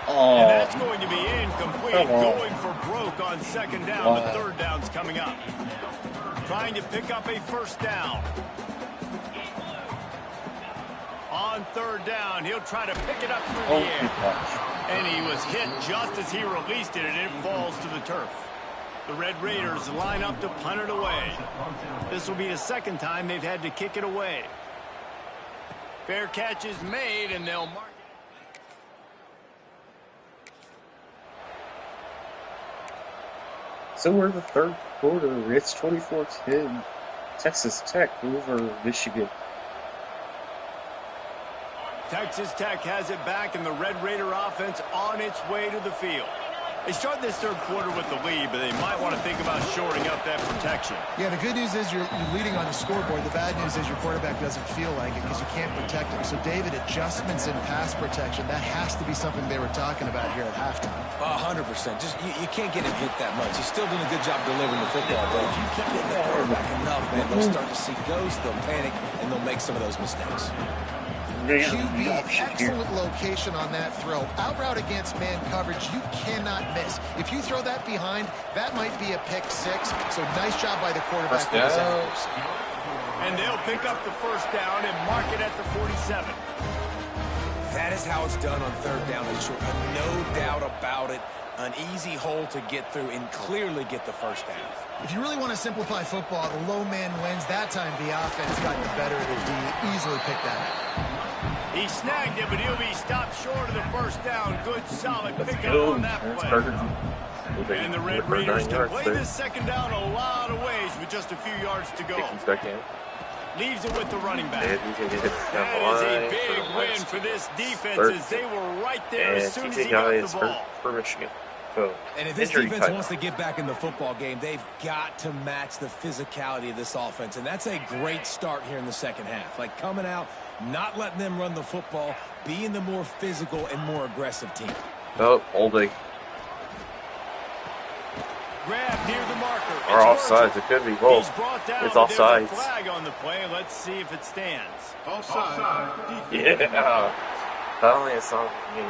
Oh, And that's going to be incomplete. Going for broke on 2nd down. The 3rd down's coming up. Trying to pick up a 1st down. On 3rd down, he'll try to pick it up through the air. And he was hit just as he released it, and it falls to the turf. The Red Raiders line up to punt it away. This will be the 2nd time they've had to kick it away. Fair catch is made, and they'll mark it. so we're in the 3rd quarter. It's 24-10. Texas Tech over Michigan. Texas Tech has it back, and the Red Raider offense on its way to the field. They start this 3rd quarter with the lead, but they might want to think about shoring up that protection. Yeah, the good news is you're leading on the scoreboard. The bad news is your quarterback doesn't feel like it because you can't protect him. So, David, adjustments in pass protection, that has to be something they were talking about here at halftime. 100%. Just you can't get him hit that much. He's still doing a good job delivering the football, but if you keep hitting the quarterback enough, man, they'll start to see ghosts, they'll panic, and they'll make some of those mistakes. QB, excellent location on that throw. Out route against man coverage, you cannot miss. If you throw that behind, that might be a pick 6. So nice job by the quarterback with his efforts. And they'll pick up the 1st down and mark it at the 47. That is how it's done on 3rd down and short. No doubt about it. An easy hole to get through and clearly get the 1st down. If you really want to simplify football, the low man wins. That time the offense got the better of the D. Easily picked that up. He snagged it, but he'll be stopped short of the 1st down. Good, solid pickup on that play. And the Red Raiders can play this 2nd down a lot of ways with just a few yards to go. Leaves it with the running back. That is a big win for this defense as they were right there as soon as he got the ball. For Michigan. And if this defense wants to get back in the football game, they've got to match the physicality of this offense. And that's a great start here in the 2nd half. Like coming out, not letting them run the football, being the more physical and more aggressive team. Oh, holding. Grab near the marker. Or offsides. It could be both. It's offsides. Flag on the play. Let's see if it stands. Offside. Yeah. Finally, it's on me.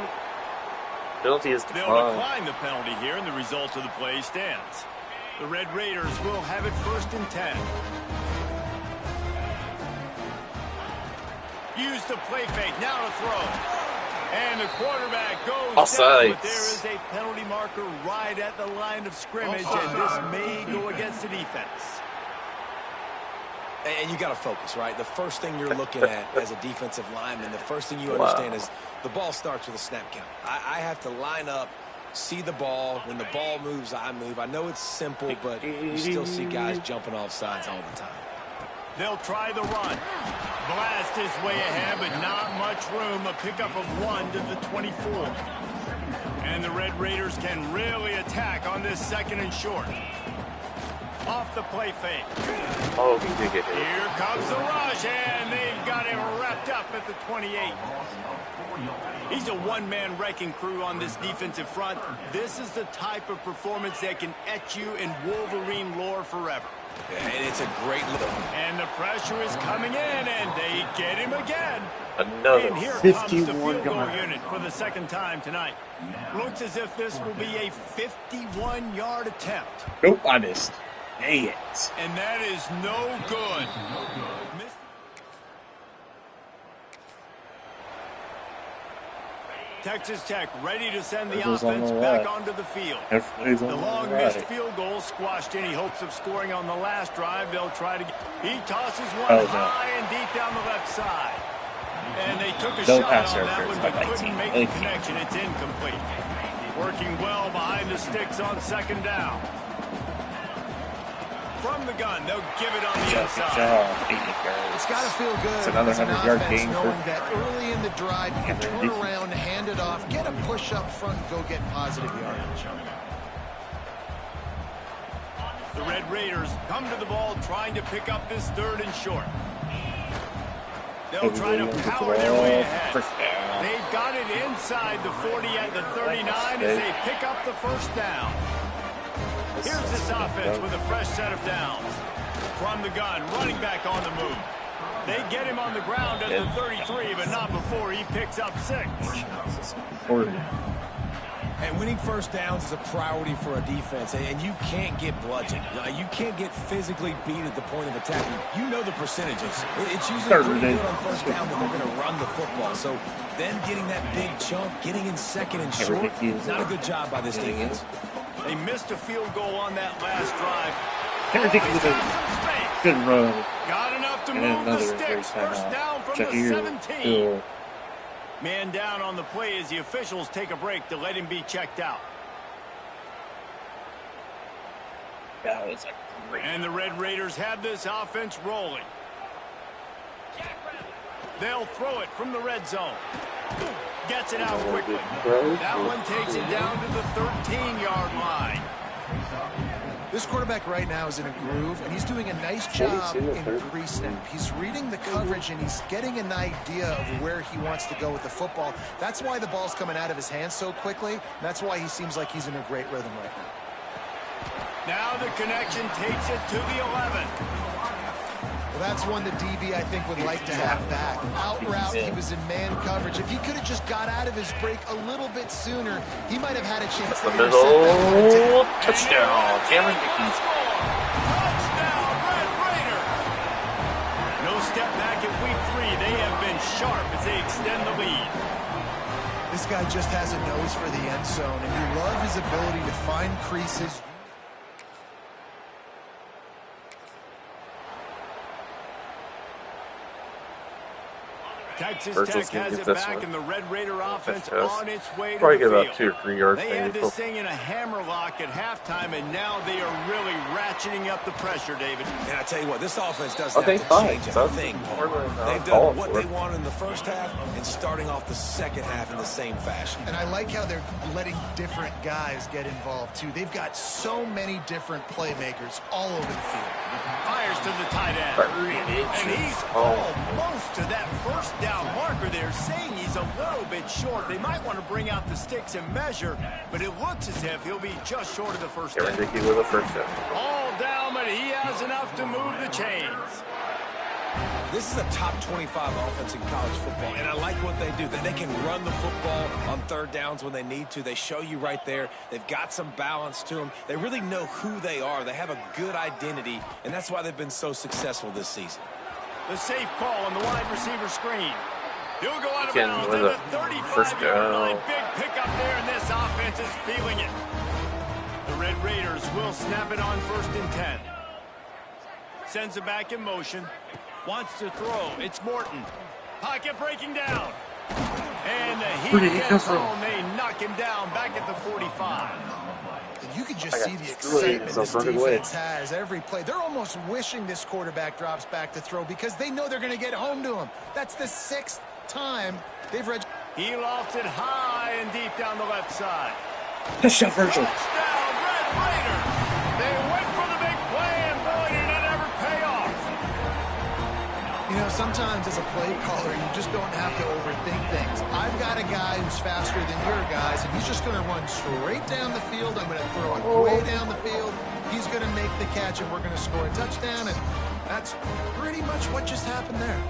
Penalty is declined. They'll decline the penalty here, and the result of the play stands. The Red Raiders will have it 1st and 10. Use the play fake. Now to throw. And the quarterback goes down, but there is a penalty marker right at the line of scrimmage, and this may go against the defense. And you got to focus, right? The first thing you're looking at as a defensive lineman, the first thing you understand is the ball starts with a snap count. I have to line up, see the ball. When the ball moves, I move. I know it's simple, but you still see guys jumping off sides all the time. They'll try the run. Blast his way ahead, but not much room. A pickup of 1 to the 24. And the Red Raiders can really attack on this 2nd and short. Off the play fake. Oh, he did get hit. Here comes the rush, and they've got him wrapped up at the 28. He's a one-man wrecking crew on this defensive front. This is the type of performance that can etch you in Wolverine lore forever. And it's a great look. And the pressure is coming in, and they get him again. Another And here comes the 51 field goal yard. unit for the 2nd time tonight. Looks as if this will be a 51-yard attempt. Nope, I missed. Dang it. And that is no good. Texas Tech ready to send the offense back onto the field. The long missed field goal squashed any hopes of scoring on the last drive. They'll try to get... He tosses one high and deep down the left side. And they took a shot on that one, but couldn't make the connection. It's incomplete. Working well behind the sticks on 2nd down. From the gun, they'll give it on the inside. It's got to feel good. It's another 100-yard gain. Knowing that early in the drive, you can turn around, hand it off, get a push up front, and go get positive yardage. The Red Raiders come to the ball trying to pick up this 3rd and short. They'll try to power their way ahead. They've got it inside the 40 at the 39 as they pick up the 1st down. Here's this offense with a fresh set of downs. From the gun, running back on the move. They get him on the ground at the 33, but not before he picks up 6. And winning 1st downs is a priority for a defense, and you can't get bludgeoned. You can't get physically beat at the point of attack. You know the percentages. It's usually pretty good on 1st down that they're going to run the football. So then getting that big chunk, getting in 2nd and short, not a good job by this defense. They missed a field goal on that last drive. Good run. Got enough to move the sticks. 1st down from the 17. Man down on the play as the officials take a break to let him be checked out. And the Red Raiders have this offense rolling. They'll throw it from the red zone. Gets it out quickly. That one takes it down to the 13-yard line. This quarterback right now is in a groove, and he's doing a nice job in pre-snap. He's reading the coverage, and he's getting an idea of where he wants to go with the football. That's why the ball's coming out of his hands so quickly, and that's why he seems like he's in a great rhythm right now. Now the connection takes it to the 11. Well, that's one the DB, I think, would like to have back. Out route, he was in man coverage. If he could have just got out of his break a little bit sooner, he might have had a chance to intercept that one. Touchdown, Cameron Dickey. Touchdown, Red Raider. No step back in week 3. They have been sharp as they extend the lead. This guy just has a nose for the end zone, and you love his ability to find creases. Texas Tech has it back, and the Red Raider offense on its way to probably the get field. about 2 or 3 yards. They had this thing in a hammerlock at halftime, and now they are really ratcheting up the pressure, David. And I tell you what, this offense doesn't have to change a thing. They've done what they wanted in the 1st half and starting off the 2nd half in the same fashion. And I like how they're letting different guys get involved, too. They've got so many different playmakers all over the field. Fires to the tight end. And he's almost to that 1st down marker there, saying he's a little bit short. They might want to bring out the sticks and measure, but it looks as if he'll be just short of the 1st down. Dickey with a 1st down. All down, but he has enough to move the chains. This is a top 25 offense in college football, and I like what they do. They can run the football on 3rd downs when they need to. They show you right there. They've got some balance to them. They really know who they are. They have a good identity, and that's why they've been so successful this season. The safe call on the wide receiver screen. He'll go out of bounds at the 35-yard line. Big pickup there, and this offense is feeling it. The Red Raiders will snap it on 1st and 10. Sends it back in motion. Wants to throw. It's Morton. Pocket breaking down. And he gets home. They knock him down back at the 45. You can just see the excitement this defense has every play. They're almost wishing this quarterback drops back to throw because they know they're going to get home to him. That's the 6th time they've read. He lofted high, high and deep down the left side. Cashapp version. Touchdown, Red Raiders! They went for the big play, and boy, did it ever pay off. You know, sometimes as a play caller, you just don't have to overthink things. I've got a guy who's faster than your guys, and he's just going to run straight down the field. I'm going to throw it way down the field. He's going to make the catch, and we're going to score a touchdown, and that's pretty much what just happened there.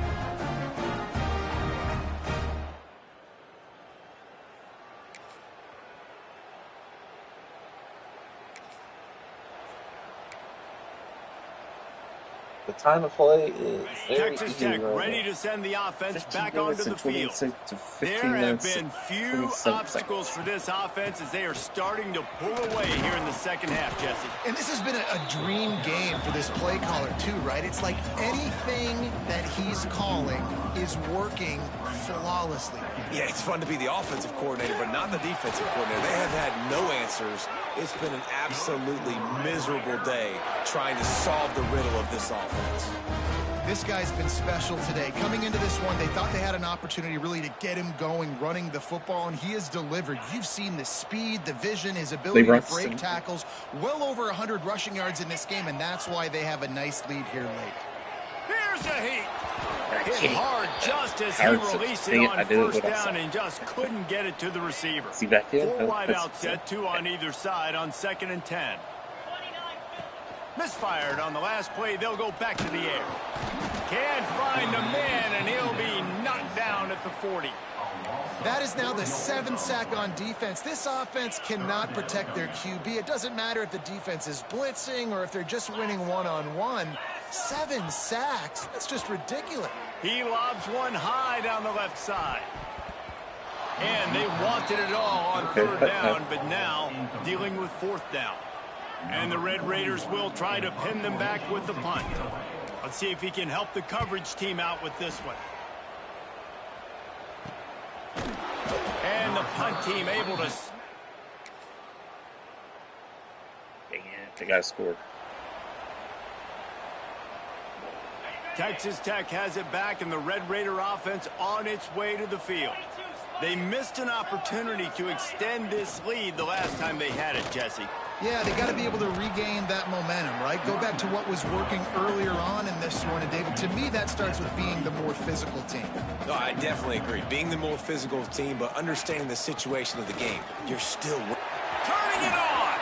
The time of play is very Texas easy Tech right ready now. to send the offense 15 back minutes onto the and field. 26 to 15 There have minutes been and few 27 obstacles for seconds. this offense as they are starting to pull away here in the second half, Jesse. And this has been a dream game for this play caller too, right? It's like anything that he's calling is working flawlessly. Yeah, it's fun to be the offensive coordinator, but not the defensive coordinator. They have had no answers. It's been an absolutely miserable day trying to solve the riddle of this offense. This guy's been special today. Coming into this one, they thought they had an opportunity really to get him going, running the football, and he has delivered. You've seen the speed, the vision, his ability to break tackles. Well over 100 rushing yards in this game, and that's why they have a nice lead here late. Here's a heat. Hit hard just as he released it on first down and just couldn't get it to the receiver. See back in? Four wide out set, two on either side on 2nd and 10. Misfired on the last play. They'll go back to the air. Can't find a man, and he'll be knocked down at the 40. That is now the 7th sack on defense. This offense cannot protect their QB. It doesn't matter if the defense is blitzing or if they're just winning one-on-one. 7 sacks? That's just ridiculous. He lobs one high down the left side. And they wanted it all on 3rd down, but now dealing with 4th down. And the Red Raiders will try to pin them back with the punt. Let's see if he can help the coverage team out with this one. And the punt team able to... Dang it, the guy scored. Texas Tech has it back, and the Red Raider offense on its way to the field. They missed an opportunity to extend this lead the last time they had it, Jesse. Yeah, they got to be able to regain that momentum, right? Go back to what was working earlier on in this one. And, David, to me, that starts with being the more physical team. No, I definitely agree. Being the more physical team, but understanding the situation of the game. You're still... Turning it on!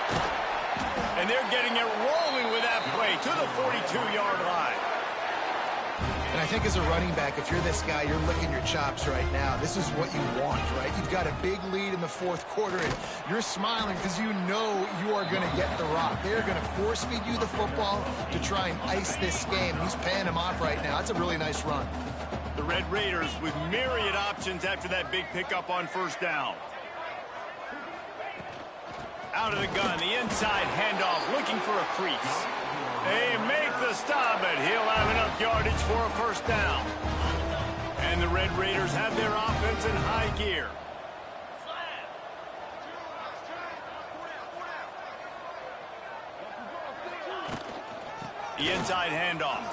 And they're getting it rolling with that play to the 42-yard line. And I think as a running back, if you're this guy, you're licking your chops right now. This is what you want, right? You've got a big lead in the 4th quarter, and you're smiling because you know you are going to get the rock. They're going to force-feed you the football to try and ice this game. He's paying him off right now. That's a really nice run. The Red Raiders with myriad options after that big pickup on 1st down. Out of the gun, the inside handoff, looking for a crease. They make the stop, but he'll have enough yardage for a 1st down. And the Red Raiders have their offense in high gear. The inside handoff.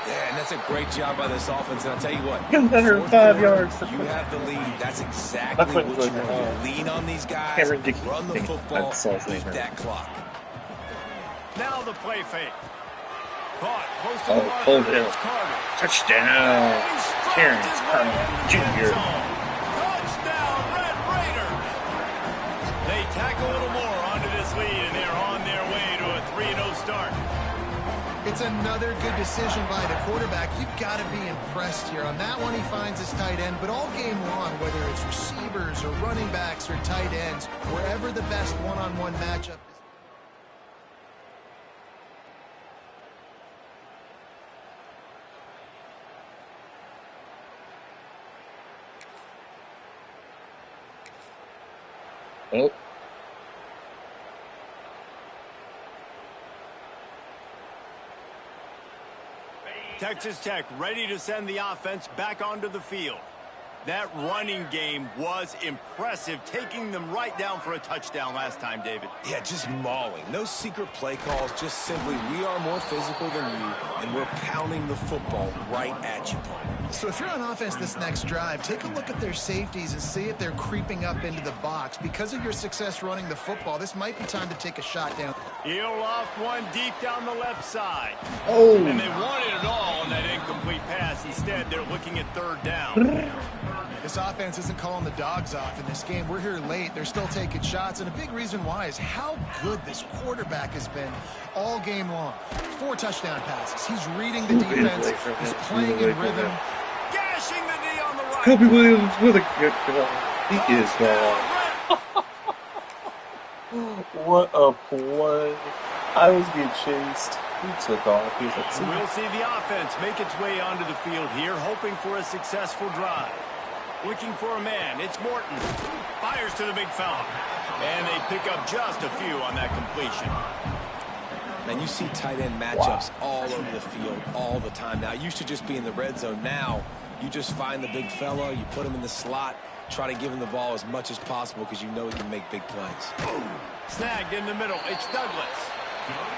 Yeah, and that's a great job by this offense. And I'll tell you what, 105 yards. You have the lead. That's exactly what you want to do. Lean on these guys, run the football, beat that clock. Now the play fake. Caught close to the marker. Hold it. Carter. Touchdown. Terrence Carter Jr. Touchdown, Red Raiders. They tack a little more onto this lead, and they're on their way to a 3-0 start. It's another good decision by the quarterback. You've got to be impressed here. On that one, he finds his tight end, but all game long, whether it's receivers or running backs or tight ends, wherever the best one-on-one matchup is. Oh. Texas Tech ready to send the offense back onto the field. That running game was impressive, taking them right down for a touchdown last time, David. Yeah, just mauling. No secret play calls, just simply we are more physical than you, and we're pounding the football right at you, Paul. So if you're on offense this next drive, take a look at their safeties and see if they're creeping up into the box. Because of your success running the football, this might be time to take a shot down. He'll loft one deep down the left side. Oh! And they wanted it all on that incomplete pass. Instead, they're looking at third down. This offense isn't calling the dogs off in this game. We're here late. They're still taking shots, and a big reason why is how good this quarterback has been all game long. 4 touchdown passes. He's reading the defense. He's playing in rhythm. Gashing the knee on the right. Kobe Williams with a good goal. He is gone. What a play. I was being chased. He took off. He was like, we'll see the offense make its way onto the field here, hoping for a successful drive. Looking for a man. It's Morton. Fires to the big fella. And they pick up just a few on that completion. Man, you see tight end matchups all over the field all the time. Now, it used to just be in the red zone. Now, you just find the big fella, you put him in the slot, try to give him the ball as much as possible because you know he can make big plays. Snagged in the middle. It's Douglas.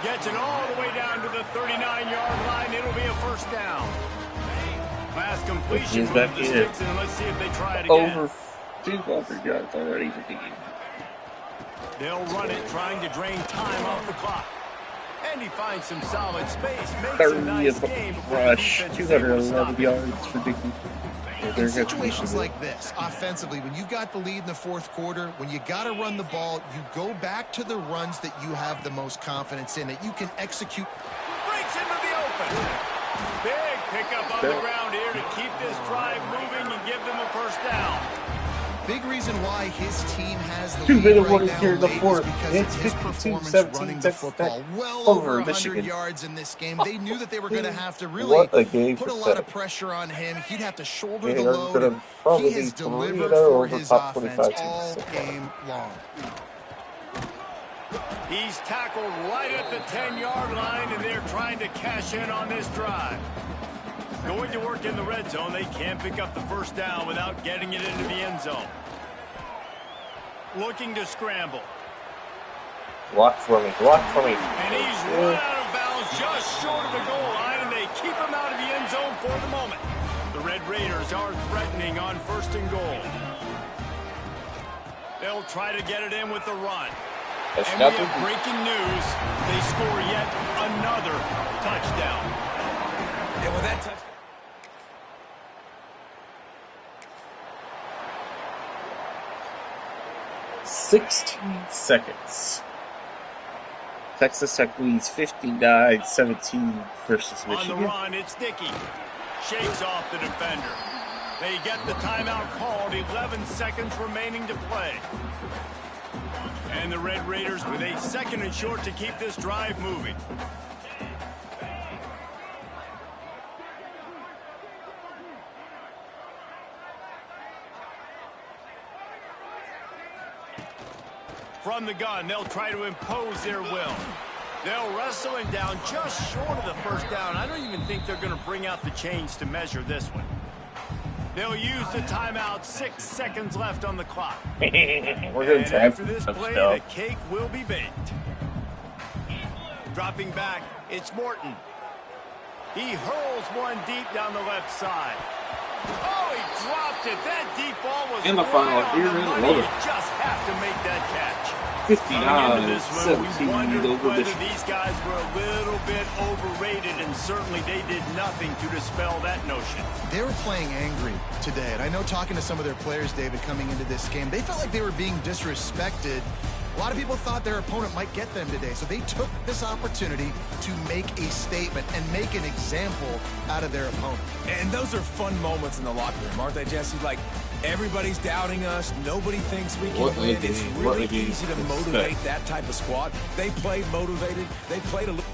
Gets it all the way down to the 39-yard line. It'll be a first down. Last completion from the sticks, and let's see if they try it again. Over 200 yards already for the game. They'll run it, trying to drain time off the clock. And he finds some solid space. Makes 30 a nice game rush, 211 yards for Dickey. In situations like this, offensively, when you've got the lead in the fourth quarter, when you got to run the ball, you go back to the runs that you have the most confidence in, that you can execute. Breaks into the open. Big pickup on the ground here to keep this drive moving and give them a first down. Big reason why his team has the lead right now here in the fourth. because It's of his 52, performance 17, running the football. Well over 100 yards in this game. They knew that they were going to have to really put a lot of pressure on him. He'd have to shoulder the load. And he has delivered for his offense all game long. He's tackled right at the 10-yard line, and they're trying to cash in on this drive. Going to work in the red zone. They can't pick up the first down without getting it into the end zone. Looking to scramble. Block for me. Block for me. And he's run out of bounds just short of the goal line, and they keep him out of the end zone for the moment. The Red Raiders are threatening on first and goal. They'll try to get it in with the run. And we have breaking news. They score yet another touchdown. And with that touchdown. 16 seconds. Texas Tech leads 59-17 versus Michigan. On the run, it's Dickey. Shakes off the defender. They get the timeout called. 11 seconds remaining to play. And the Red Raiders with a second and short to keep this drive moving. From the gun, they'll try to impose their will. They'll wrestle him down just short of the first down. I don't even think they're going to bring out the chains to measure this one. They'll use the timeout. 6 seconds left on the clock. And after this play, the cake will be baked. Dropping back, it's Morton. He hurls one deep down the left side. Oh, he dropped it. That deep ball was in the final. Here in the money. You just have to make that catch. 59-17 we wondered over whether Michigan. these guys were a little bit overrated, and certainly they did nothing to dispel that notion. They were playing angry today, and I know talking to some of their players, David, coming into this game, they felt like they were being disrespected. A lot of people thought their opponent might get them today, so they took this opportunity to make a statement and make an example out of their opponent. And those are fun moments in the locker room, aren't they, Jesse? Like, everybody's doubting us. Nobody thinks we can win. It's really easy to motivate that type of squad. They played motivated. They played a little.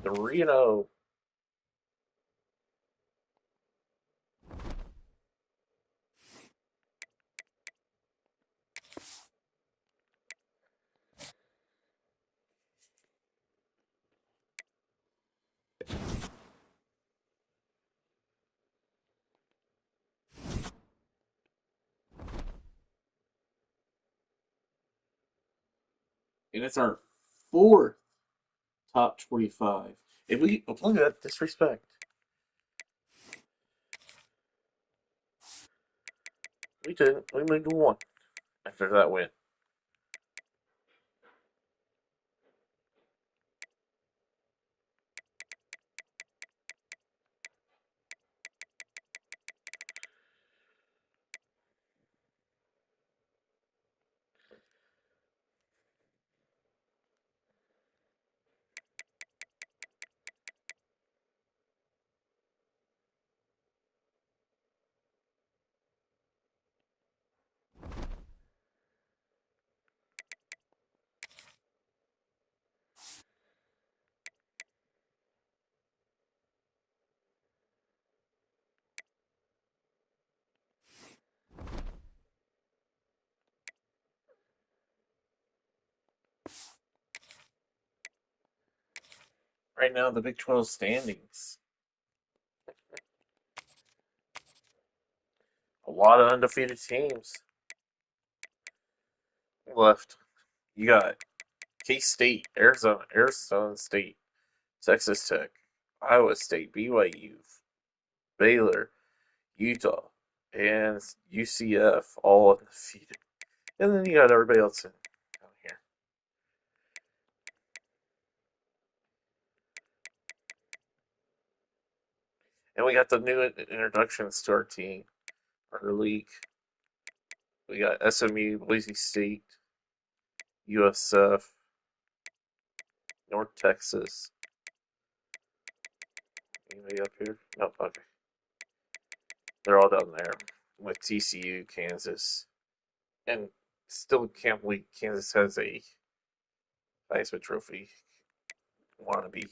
3-0. And it's our fourth top 25. And we look at that disrespect. We didn't. We moved to one after that win. Right now, the Big 12 standings. A lot of undefeated teams left. You got K-State, Arizona State, Texas Tech, Iowa State, BYU, Baylor, Utah, and UCF all undefeated. And then you got everybody else down here. And we got the new introductions to our team, our league. We got SMU, Boise State, USF, North Texas. Anybody up here? Nope, okay. They're all down there with TCU, Kansas. And still can't believe Kansas has a Heisman Trophy wannabe.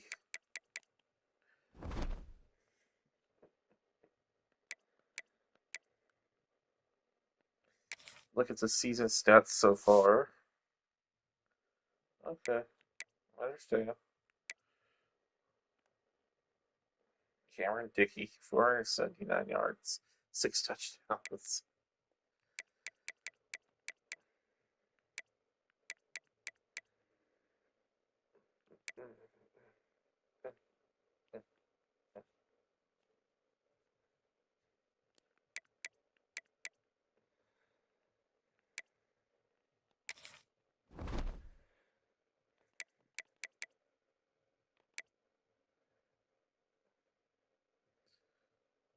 Look at the season stats so far. Okay, I understand. Cameron Dickey, 479 yards, 6 touchdowns.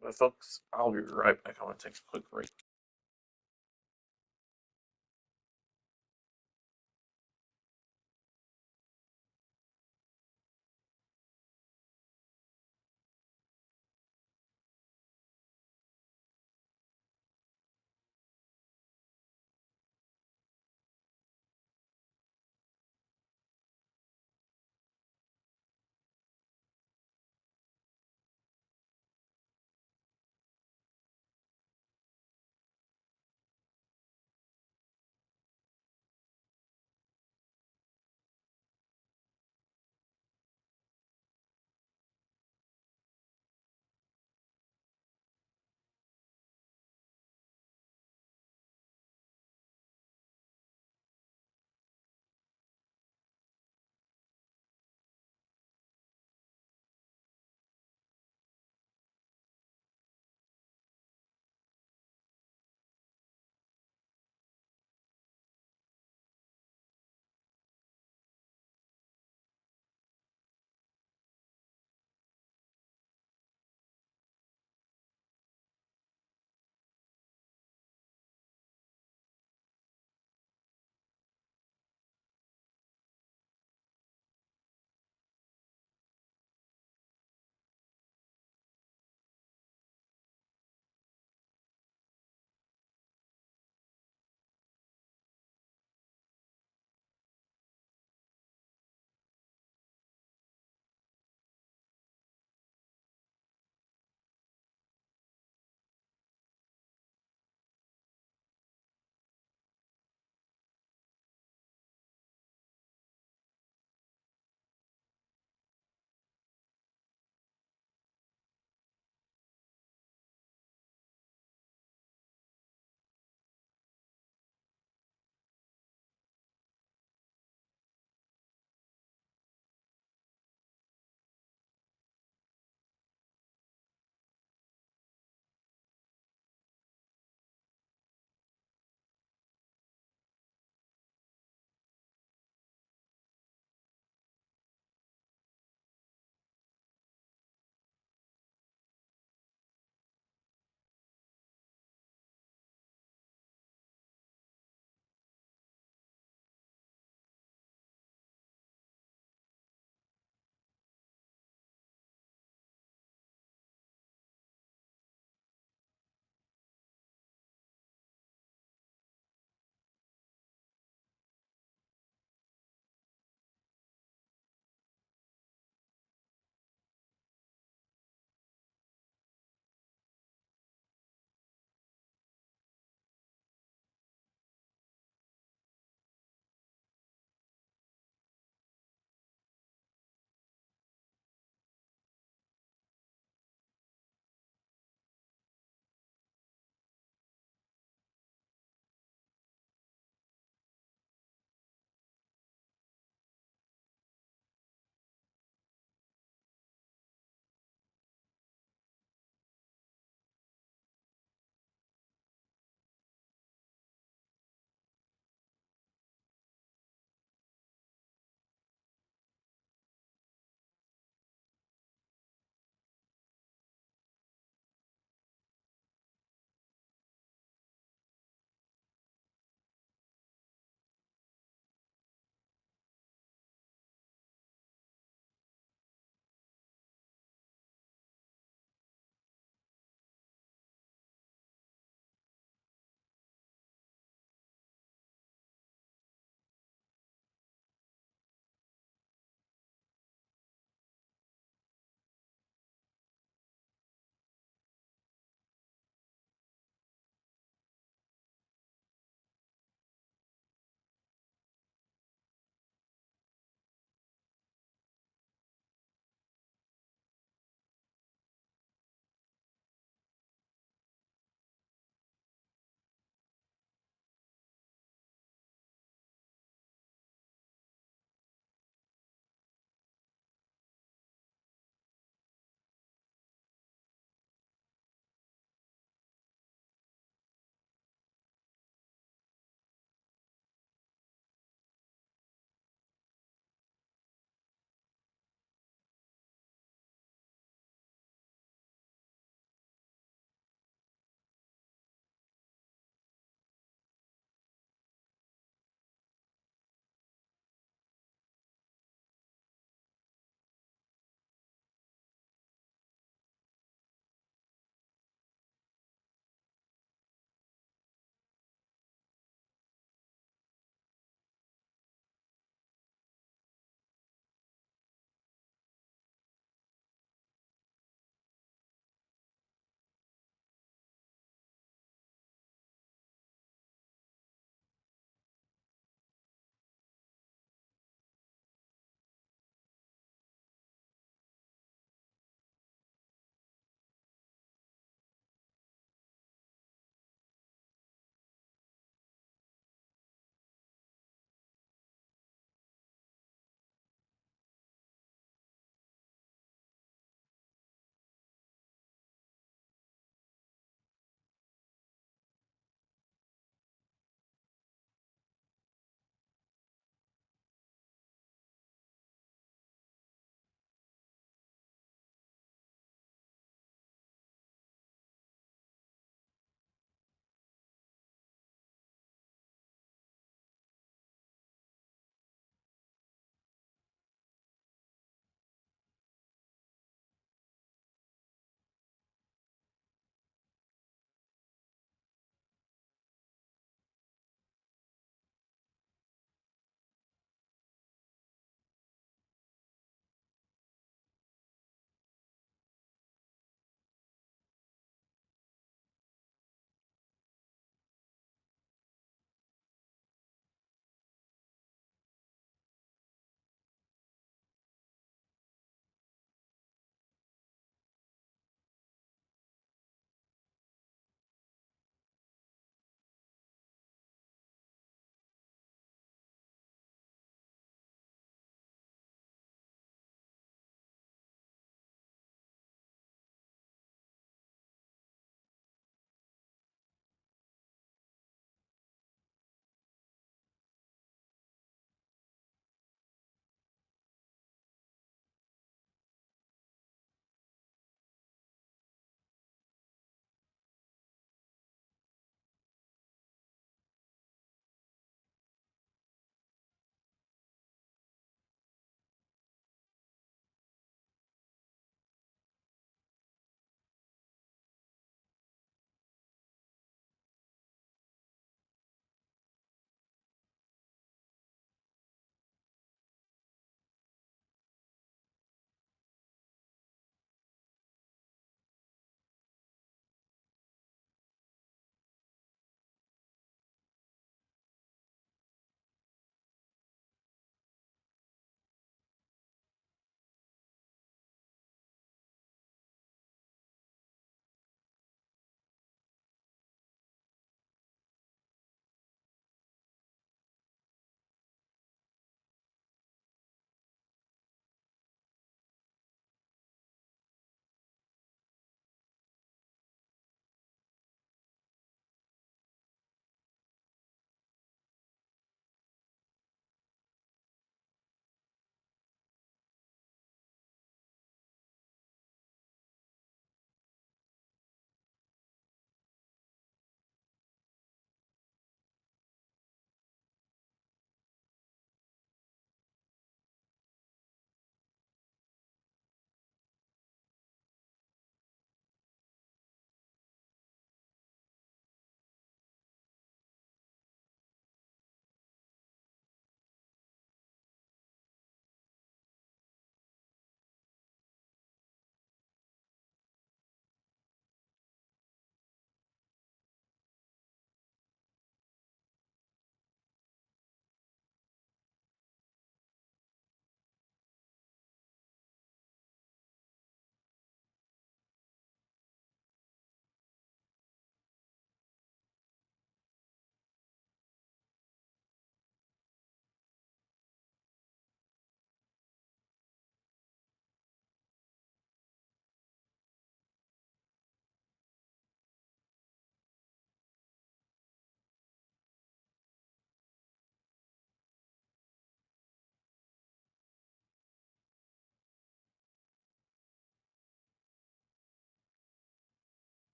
But folks, I'll be right back. I want to take a quick break.